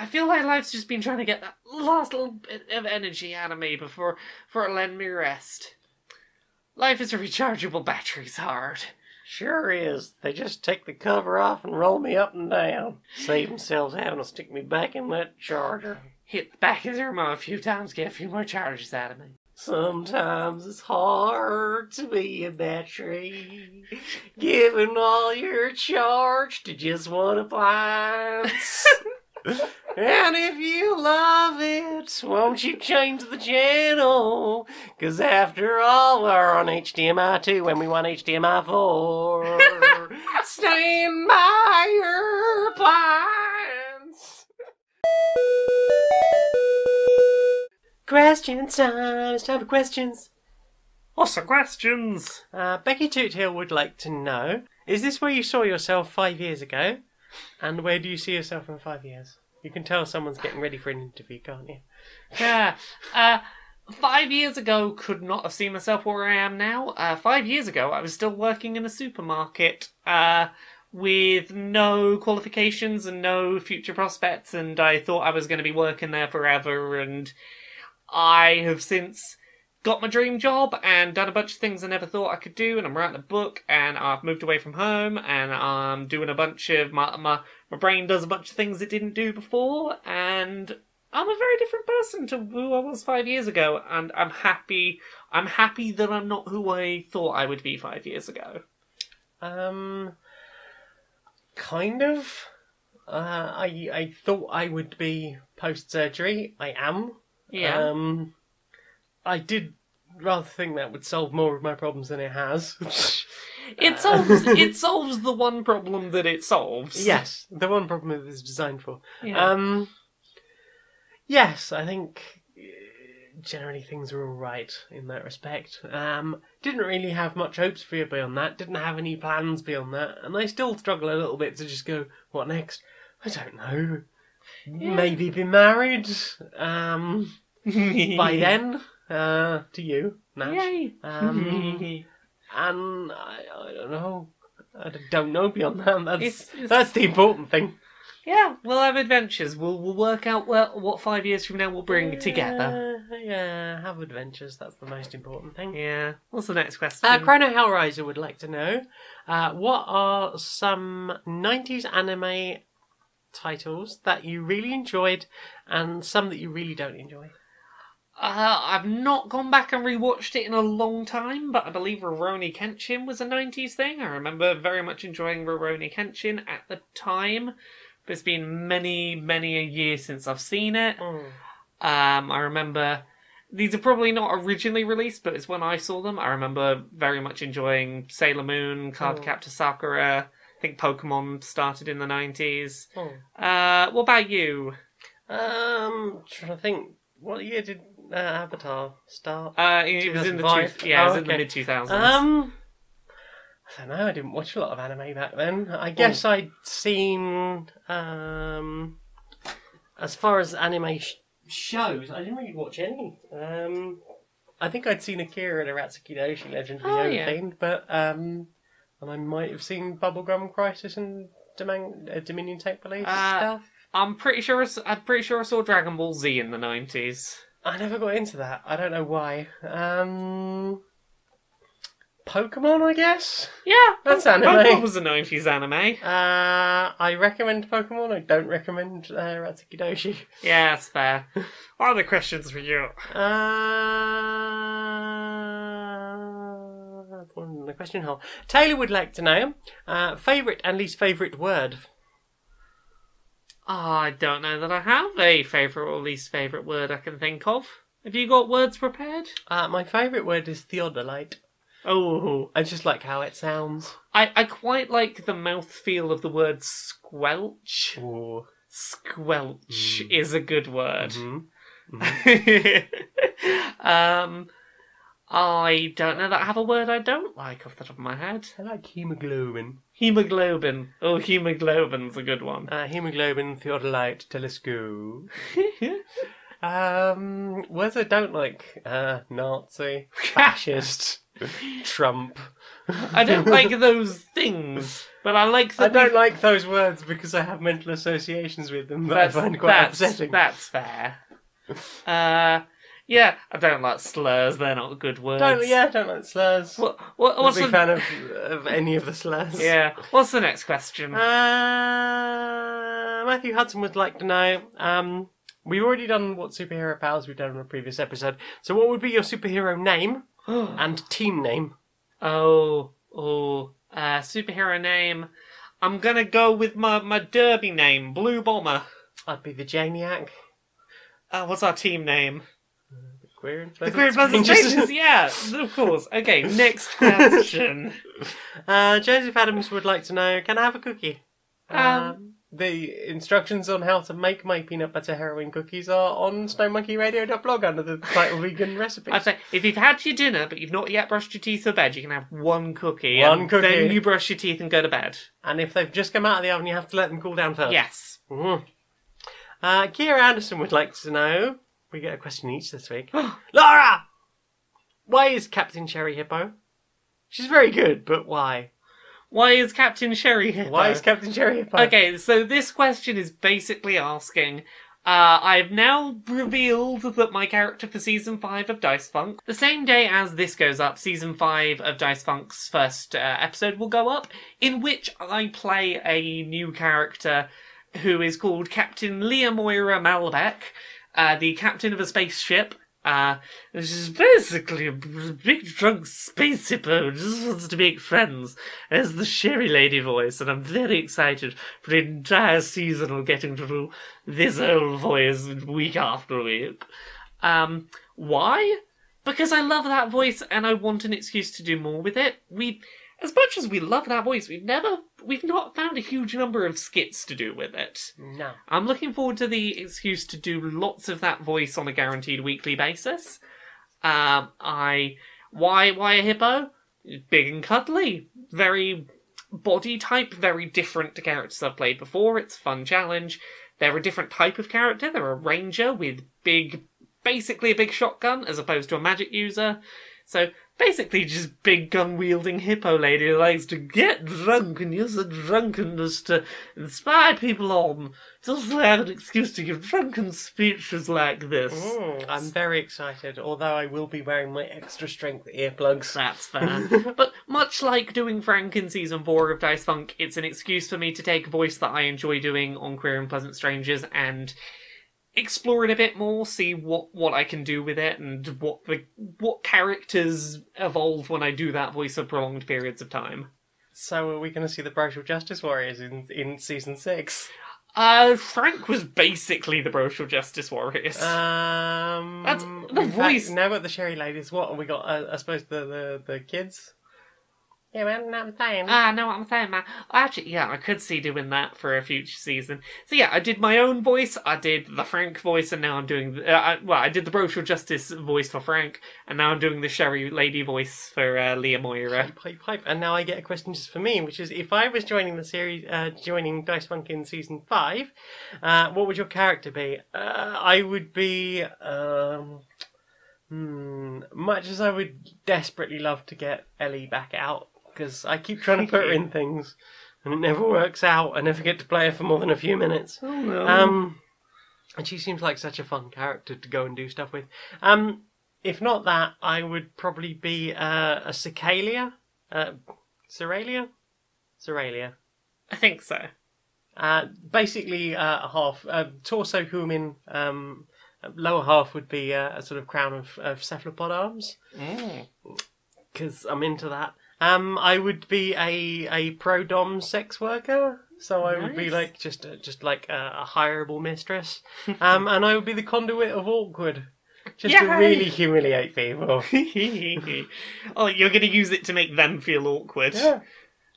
feel like life's just been trying to get that last little bit of energy out of me before it let me rest. Life is a rechargeable battery's hard. Sure is. They just take the cover off and roll me up and down. Save themselves having to stick me back in that charger. Hit the back of the remote a few times, get a few more charges out of me. Sometimes it's hard to be a battery, giving all your charge to just one appliance. And if you love it, won't you change the channel? 'Cause after all, we're on HDMI 2 when we want HDMI 4. Stand by your appliance. Question time. It's time for questions. What's the questions? Becky Tootail would like to know, is this where you saw yourself 5 years ago? And where do you see yourself in 5 years? You can tell someone's getting ready for an interview, can't you? Yeah. 5 years ago, could not have seen myself where I am now. 5 years ago, I was still working in a supermarket with no qualifications and no future prospects, and I thought I was going to be working there forever, and I have since got my dream job and done a bunch of things I never thought I could do, and I'm writing a book, and I've moved away from home, and I'm doing a bunch of... My brain does a bunch of things it didn't do before, and I'm a very different person to who I was 5 years ago, and I'm happy that I'm not who I thought I would be 5 years ago. Kind of. I thought I would be post-surgery. I am. Yeah. I did rather think that would solve more of my problems than it has. It solves the one problem that it solves. Yes, the one problem it was designed for. Yeah. Yes, I think generally things are all right in that respect. Didn't really have much hopes for you beyond that. Didn't have any plans beyond that, and I still struggle a little bit to just go, what next? I don't know. Yeah. Maybe be married. By then, to you, Nash. Yay. And I don't know. I don't know beyond that. That's the important thing. Yeah, we'll have adventures. We'll work out what 5 years from now we'll bring together. Yeah, have adventures. That's the most important thing. Yeah. What's the next question? Chrono Hellraiser would like to know, what are some 90s anime titles that you really enjoyed and some that you really don't enjoy? I've not gone back and rewatched it in a long time, but I believe Rurouni Kenshin was a 90s thing. I remember very much enjoying Rurouni Kenshin at the time. But it's been many, many a year since I've seen it. I remember... These are probably not originally released, but it's when I saw them. I remember very much enjoying Sailor Moon, Cardcaptor Sakura. I think Pokemon started in the 90s. What about you? Trying to think. What year did Avatar start? It was in the mid-2000s. I don't know, I didn't watch a lot of anime back then. I guess I'd seen, as far as anime shows, I didn't really watch any. I think I'd seen Akira and Aratsuki Doshi Legend of the Overfiend, but, and I might have seen Bubblegum Crisis and Dominion Take Police stuff. I'm pretty sure I saw Dragon Ball Z in the 90s. I never got into that. I don't know why. Pokemon, I guess? Yeah, that's anime. Pokemon was a 90s anime. I recommend Pokemon. I don't recommend Ratsuki Doshi. Yeah, that's fair. What other questions for you? the question hole. Taylor would like to know favourite and least favourite word. I don't know that I have a favourite or least favourite word I can think of. Have you got words prepared? My favourite word is theodolite. Oh, I just like how it sounds. I quite like the mouthfeel of the word squelch. Ooh. Squelch is a good word. I don't know that I have a word I don't like off the top of my head. I like hemoglobin. Hemoglobin. Oh, hemoglobin's a good one. Hemoglobin, theodolite, telescope. Words I don't like. Nazi, fascist, Trump. I don't like those things, but I like that. I don't like those words because I have mental associations with them that I find quite upsetting. That's fair. Yeah, I don't like slurs. They're not good words. Don't like slurs. What's a big fan of any of the slurs. Yeah. What's the next question? Matthew Hudson would like to know. We've already done what superhero powers we've done in a previous episode. So, what would be your superhero name and team name? Superhero name. I'm gonna go with my derby name, Blue Bomber. I'd be the Janiac. What's our team name? The Queer and Pleasant Strangers, yeah, of course. Okay, next question. Joseph Adams would like to know, can I have a cookie? The instructions on how to make my peanut butter heroin cookies are on stonemonkeyradio.blog under the title Vegan Recipes. I'd say, if you've had your dinner but you've not yet brushed your teeth for bed, you can have one cookie. Then you brush your teeth and go to bed. And if they've just come out of the oven, you have to let them cool down first. Yes. Mm-hmm. Kira Anderson would like to know, we get a question each this week. Laura! Why is Captain Cherry Hippo? She's very good, but why? Why is Captain Cherry Hippo? Why is Captain Cherry Hippo? Okay, so this question is basically asking, I've now revealed that my character for Season 5 of Dice Funk, the same day as this goes up, Season 5 of Dice Funk's first episode will go up, in which I play a new character who is called Captain Leah Moira Malbec, the captain of a spaceship. This is basically a big drunk space hippo who just wants to make friends. As the Sherry Lady voice, and I'm very excited for the entire season of getting to do this old voice week after week. Why? Because I love that voice and I want an excuse to do more with it. As much as we love that voice, we've not found a huge number of skits to do with it. No. I'm looking forward to the excuse to do lots of that voice on a guaranteed weekly basis. Why a hippo? Big and cuddly. Very body type, very different to characters I've played before. It's a fun challenge. They're a different type of character. They're a ranger with basically a big shotgun as opposed to a magic user. So basically just big gun-wielding hippo lady who likes to get drunk and use the drunkenness to inspire people on. Just to have an excuse to give drunken speeches like this. I'm very excited, although I will be wearing my extra strength earplugs. That's fair. But much like doing Frank in Season 4 of Dice Funk, it's an excuse for me to take a voice that I enjoy doing on Queer and Pleasant Strangers and explore it a bit more, see what I can do with it, and what characters evolve when I do that voice for prolonged periods of time. So are we going to see the Social Justice Warriors in Season 6? Frank was basically the Social Justice Warriors. That's the voice. Now got the Sherry Ladies. What have we got? I suppose the kids. Yeah, man, know what I'm saying. Know what I'm saying, man. Actually, yeah, I could see doing that for a future season. So yeah, I did my own voice, I did the Frank voice, and now I'm doing... I did the Social Justice voice for Frank, and now I'm doing the Sherry Lady voice for Leah Moira. Pipe. And now I get a question just for me, which is, if I was joining the series, joining Dice Funk in Season 5, what would your character be? I would be... much as I would desperately love to get Ellie back out, because I keep trying to put her in things, and it never works out. I never get to play her for more than a few minutes. Oh, no. And she seems like such a fun character to go and do stuff with. If not that, I would probably be a Cicalia? Ceralia? Ceralia. I think so. Basically, a half. Torso, human, lower half would be a sort of crown of cephalopod arms. Because I'm into that. I would be a pro-dom sex worker. So I would be like just like a hireable mistress, and I would be the conduit of awkward, just to really humiliate people. Oh, you're going to use it to make them feel awkward. Yeah.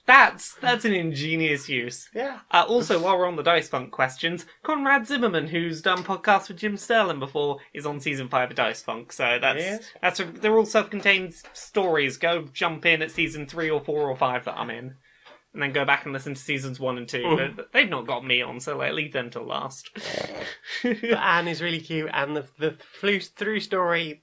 That's an ingenious use. Yeah. Also, while we're on the Dice Funk questions, Conrad Zimmerman, who's done podcasts with Jim Sterling before, is on season 5 of Dice Funk. So they're all self-contained stories. Go jump in at season 3 or 4 or 5 that I'm in. And then go back and listen to seasons 1 and 2. But they've not got me on, so leave them till last. But Anne is really cute, and the through story,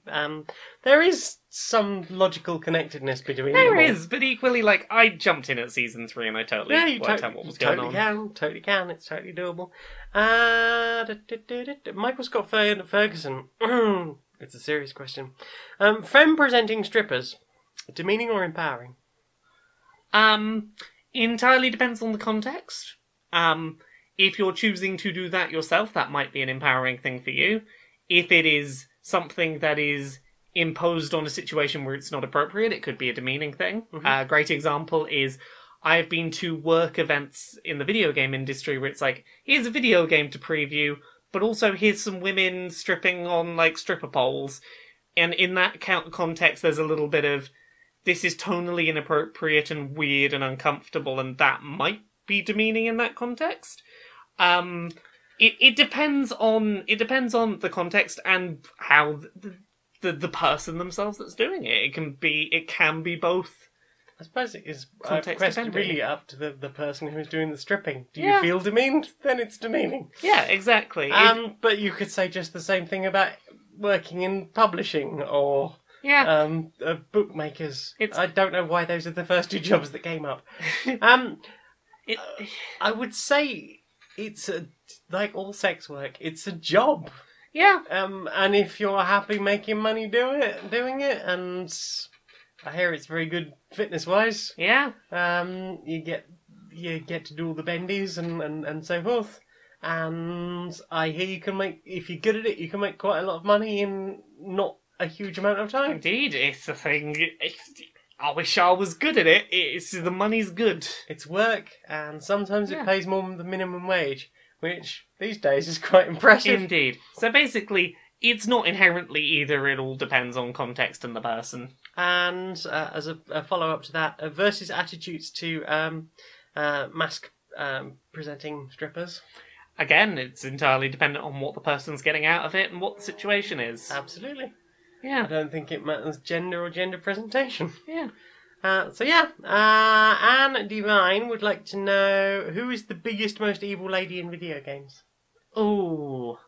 there is some logical connectedness between them. There is, but equally, I jumped in at season 3 and I totally worked out what was going on. Totally can. It's totally doable. Michael Scott Ferguson. It's a serious question. Femme presenting strippers, demeaning or empowering? Entirely depends on the context. If you're choosing to do that yourself, that might be an empowering thing for you. If it is something that is imposed on a situation where it's not appropriate, it could be a demeaning thing. A great example is I've been to work events in the video game industry where it's like, here's a video game to preview, but also here's some women stripping on stripper poles. And in that context, there's a little bit of, this is tonally inappropriate and weird and uncomfortable, and that might be demeaning in that context. It depends on the context and how the person themselves that's doing it. It can be both. I suppose it is Context question depending. really up to the person who's doing the stripping. Do you feel demeaned? Then it's demeaning. Yeah, exactly. But you could say just the same thing about working in publishing or bookmakers. I don't know why those are the first two jobs that came up. I would say it's like all sex work. It's a job. Yeah. And if you're happy making money doing it, and I hear it's very good fitness-wise. Yeah. You get to do all the bendies and so forth. And I hear you can make, if you're good at it, you can make quite a lot of money in not a huge amount of time. Indeed, it's a thing. I wish I was good at it. The money's good. It's work, and sometimes it pays more than the minimum wage, which these days is quite impressive. Indeed. So basically, it's not inherently either. It all depends on context and the person. And as a follow-up to that, versus attitudes to mask presenting strippers. Again, it's entirely dependent on what the person's getting out of it and what the situation is. Absolutely. Yeah. I don't think it matters gender or gender presentation. Yeah. Anne Divine would like to know, who is the biggest, most evil lady in video games? Ooh.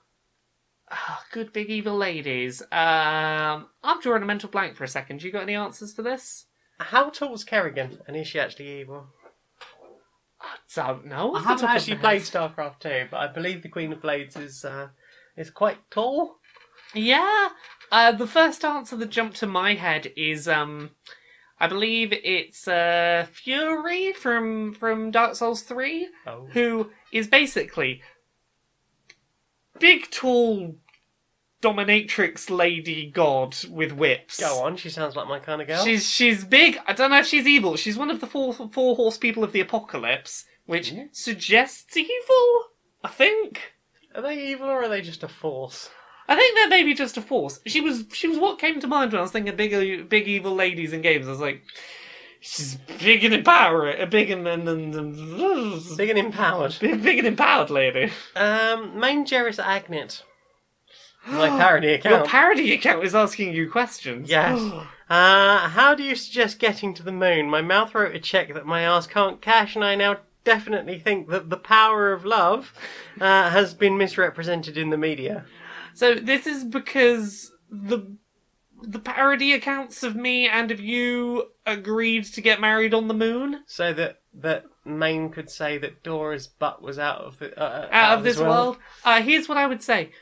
Good big evil ladies. I'm drawing a mental blank for a second. You got any answers for this? How tall's Kerrigan, and is she actually evil? I don't know. I haven't actually played StarCraft 2, but I believe the Queen of Blades is quite tall. Yeah. The first answer that jumped to my head is, I believe it's Fury from Dark Souls 3, who is basically big, tall, dominatrix lady god with whips. Go on, she sounds like my kind of girl. She's big. I don't know if she's evil. She's one of the four horse people of the apocalypse, which suggests evil, I think. Are they evil or are they just a force? I think they're maybe just a force. She was what came to mind when I was thinking big evil ladies in games. I was like, she's big and empowered, big and empowered, big and empowered lady. Main Jeris Agnet. My parody account. Your parody account is asking you questions. Yes. How do you suggest getting to the moon? My mouth wrote a check that my ass can't cash, and I now definitely think that the power of love has been misrepresented in the media. So this is because the parody accounts of me and of you agreed to get married on the moon, so that Maine could say that Dora's butt was out of this world. Here's what I would say: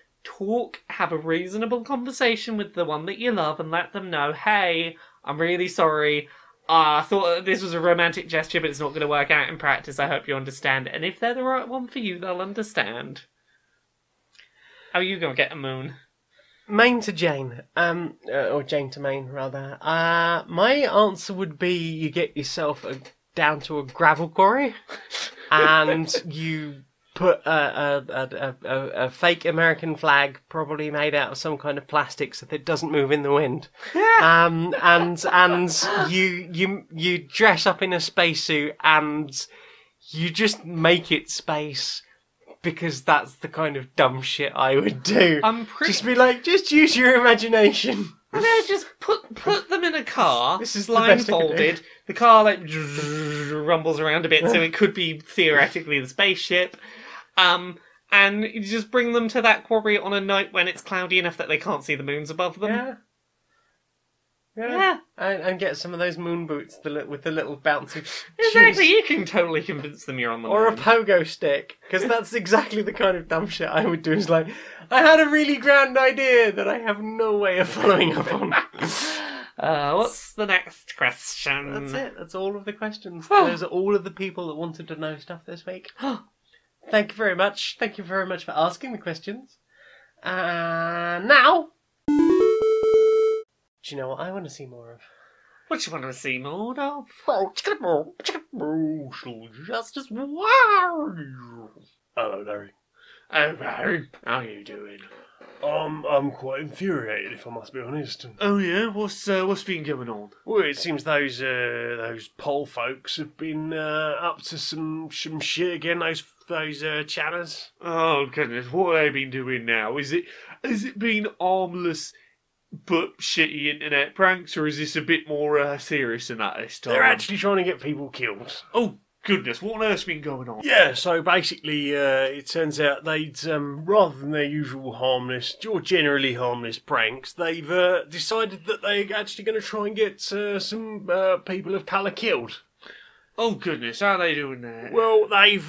have a reasonable conversation with the one that you love, and let them know, hey, I'm really sorry. I thought this was a romantic gesture, but it's not going to work out in practice. I hope you understand. And if they're the right one for you, they'll understand. How are you going to get a moon? Maine to Jane, or Jane to Maine, rather. My answer would be you get yourself down to a gravel quarry, and you put a fake American flag, probably made out of some kind of plastic, so that it doesn't move in the wind. And you dress up in a spacesuit, and you just make it space. Because that's the kind of dumb shit I would do. Just be like, just use your imagination. And then just put them in a car, This is the best I could do. blindfolded. The car like rumbles around a bit, so it could be theoretically the spaceship. And you just bring them to that quarry on a night when it's cloudy enough that they can't see the moons above them. Yeah. And get some of those moon boots with the little bouncy Exactly, shoes. you can totally convince them you're on the Or a moon. pogo stick, because that's exactly the kind of dumb shit I would do. Is like, I had a really grand idea that I have no way of following up on. What's the next question? That's it. That's all of the questions. Those are all of the people that wanted to know stuff this week. Thank you very much. Thank you very much for asking the questions. Now, do you know what I want to see more of? What do you want to see more of? Social justice warriors. Hello, Larry. Oh, Barry, how are you doing? I'm quite infuriated, if I must be honest. Oh yeah, what's been going on? Well, it seems those pole folks have been up to some shit again. Those chatters. Oh goodness, what have they been doing now? Has it been harmless but shitty internet pranks, or is this a bit more serious than that this time? They're actually trying to get people killed. Oh goodness, what on earth's been going on? Yeah, so basically, it turns out they'd, rather than their usual harmless, or generally harmless pranks, they've decided that they're actually going to try and get some people of colour killed. Oh goodness, how are they doing that? Well, they've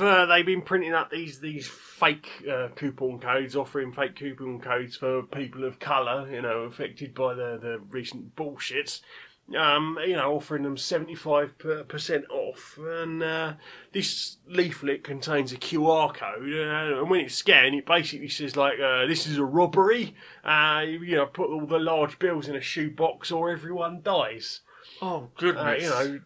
been printing up these fake coupon codes, offering fake coupon codes for people of colour, affected by the recent bullshit. Offering them 75% off, and this leaflet contains a QR code, and when it's scanned, it basically says like, "This is a robbery. Put all the large bills in a shoebox, or everyone dies." Oh goodness.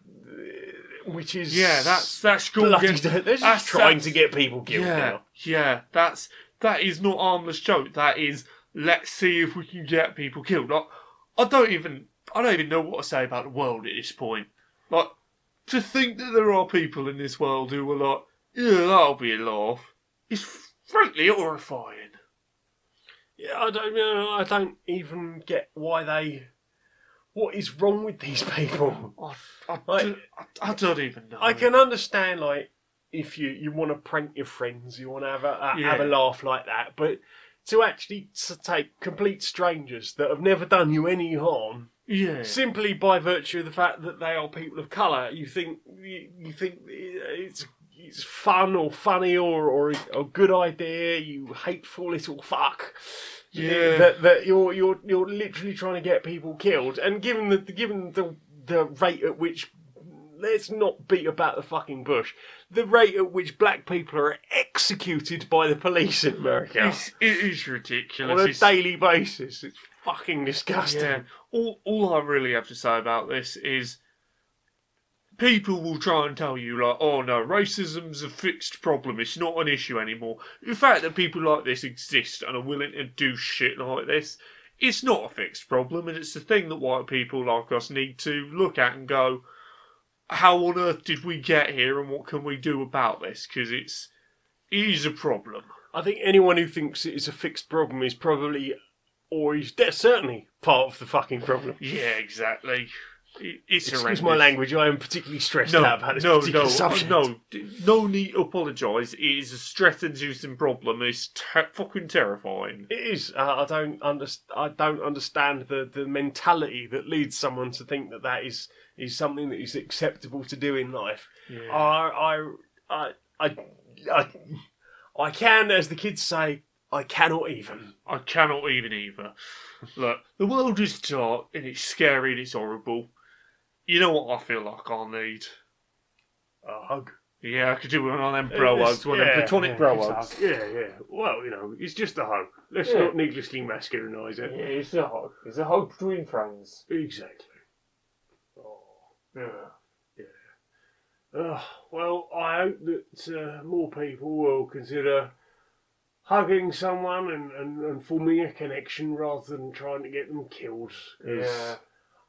Which is that's bloody. good. They're just trying to get people killed now. Yeah, that is not harmless joke. That is, let's see if we can get people killed. I don't even know what to say about the world at this point. Like, to think that there are people in this world who are like, yeah, that'll be a laugh, is frankly horrifying. Yeah, I don't even get why what is wrong with these people? I don't even know. I can understand, like, if you want to prank your friends, you want to have a laugh like that, but to actually take complete strangers that have never done you any harm, simply by virtue of the fact that they are people of colour, you think it's fun or funny or a good idea, you hateful little fuck. Yeah. That you're literally trying to get people killed, and given the rate at which, let's not beat about the fucking bush, the rate at which black people are executed by the police in America, it is ridiculous. on a daily basis. It's fucking disgusting. Yeah. All I really have to say about this is, people will try and tell you, like, oh no, racism's a fixed problem, it's not an issue anymore. The fact that people like this exist and are willing to do shit like this, it's not a fixed problem, and it's the thing that white people like us need to look at and go, how on earth did we get here, and what can we do about this? Because it is a problem. I think anyone who thinks it is a fixed problem is probably, or is certainly, part of the fucking problem. Yeah, exactly. It's Excuse my language, I am particularly stressed out about this particular subject. No need to apologise. It is a stress-inducing problem. It's fucking terrifying. It is. I don't understand the mentality that leads someone to think that is something that is acceptable to do in life. Yeah. I can, as the kids say, I cannot even. I cannot even either. Look, the world is dark and it's scary and it's horrible. You know what I feel like I'll need? A hug. Yeah, I could do one on them bro hugs, one of them platonic bro hugs. Yeah. Well, it's just a hug. Let's not needlessly masculinise it. Yeah, it's a hug. It's a hug between friends. Exactly. Oh, yeah. Well, I hope that more people will consider hugging someone and forming a connection rather than trying to get them killed. Yeah.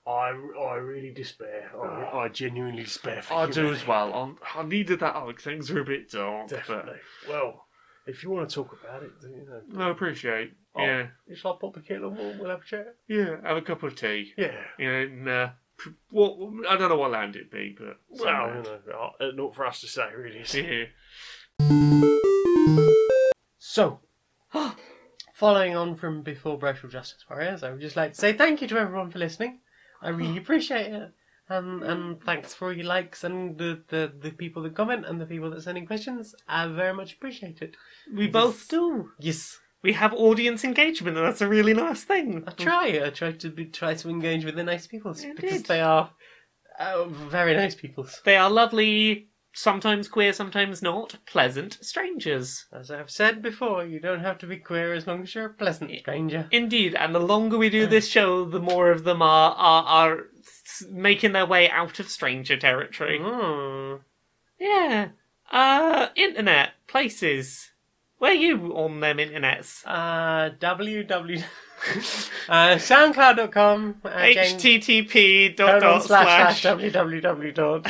I really despair. I genuinely despair for I do humanity. as well. I needed that hug. Things are a bit dark. Definitely. Well, if you want to talk about it, But I appreciate. Yeah. Shall I pop a kettle and we'll have a chat? Yeah, have a cup of tea. Yeah. What, I don't know what land it'd be, but... Well, not for us to say, really. Yeah. So, following on from before Racial Justice Warriors, I would just like to say thank you to everyone for listening. I really appreciate it. And thanks for your likes and the people that comment and the people that sending questions. I very much appreciate it. We both do. Yes. We have audience engagement, and that's a really nice thing. I try to engage with the nice people because Indeed. they are very nice people. They are lovely, sometimes queer, sometimes not, pleasant strangers. As I've said before, you don't have to be queer as long as you're a pleasant stranger. Indeed, and the longer we do this show, the more of them are making their way out of stranger territory. Mm. Yeah. Internet, places. Where are you on them internets? SoundCloud.com http // www.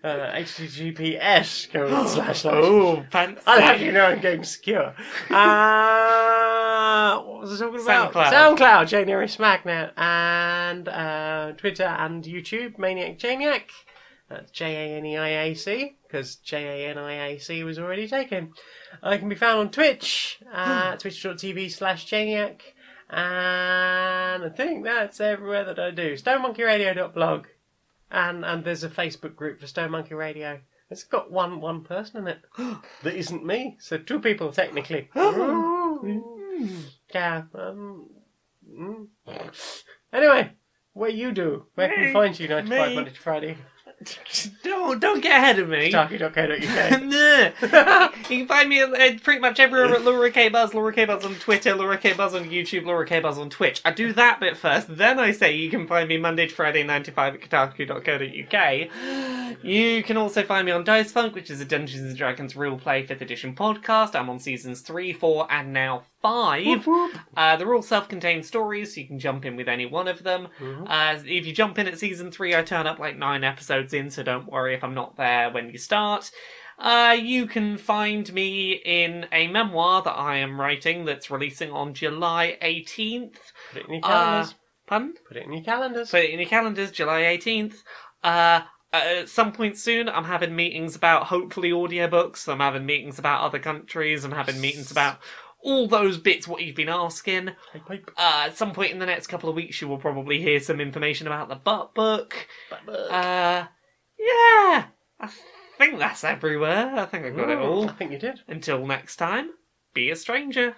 https // Oh, fancy. I'll have you know I'm getting secure. What was I talking about? SoundCloud, Janiac Magnet, and Twitter and YouTube, Maniac Janiac. That's JANEIAC, because JANIAC was already taken. I can be found on Twitch, twitch.tv/Janiac, and I think that's everywhere that I do. StoneMonkeyRadio.blog, and there's a Facebook group for Stone Monkey Radio. It's got one person in it that isn't me, so two people technically. Yeah. Anyway, what you do? Where can we find you 9 to 5 Monday to Friday? Don't get ahead of me. Starkey.co.uk. Nah. You can find me pretty much everywhere at Laura K Buzz on Twitter, Laura K Buzz on YouTube, Laura K Buzz on Twitch. I do that bit first, then I say you can find me Monday to Friday 9 to 5 at kotaku.co.uk. You can also find me on Dice Funk, which is a Dungeons and Dragons real play 5th edition podcast. I'm on seasons 3, 4, and now 5. They're all self-contained stories, so you can jump in with any one of them. If you jump in at season 3, I turn up like 9 episodes in, so don't worry if I'm not there when you start. You can find me in a memoir that I am writing that's releasing on July 18th. Put it in your calendars. Pardon? Put it in your calendars. Put it in your calendars, July 18th. At some point soon, I'm having meetings about, hopefully, audiobooks. I'm having meetings about other countries. I'm having meetings about all those bits what you've been asking. At some point in the next couple of weeks, you will probably hear some information about the Butt Book. Yeah, I think that's everywhere. I think I got it all. I think you did. Until next time, be a stranger.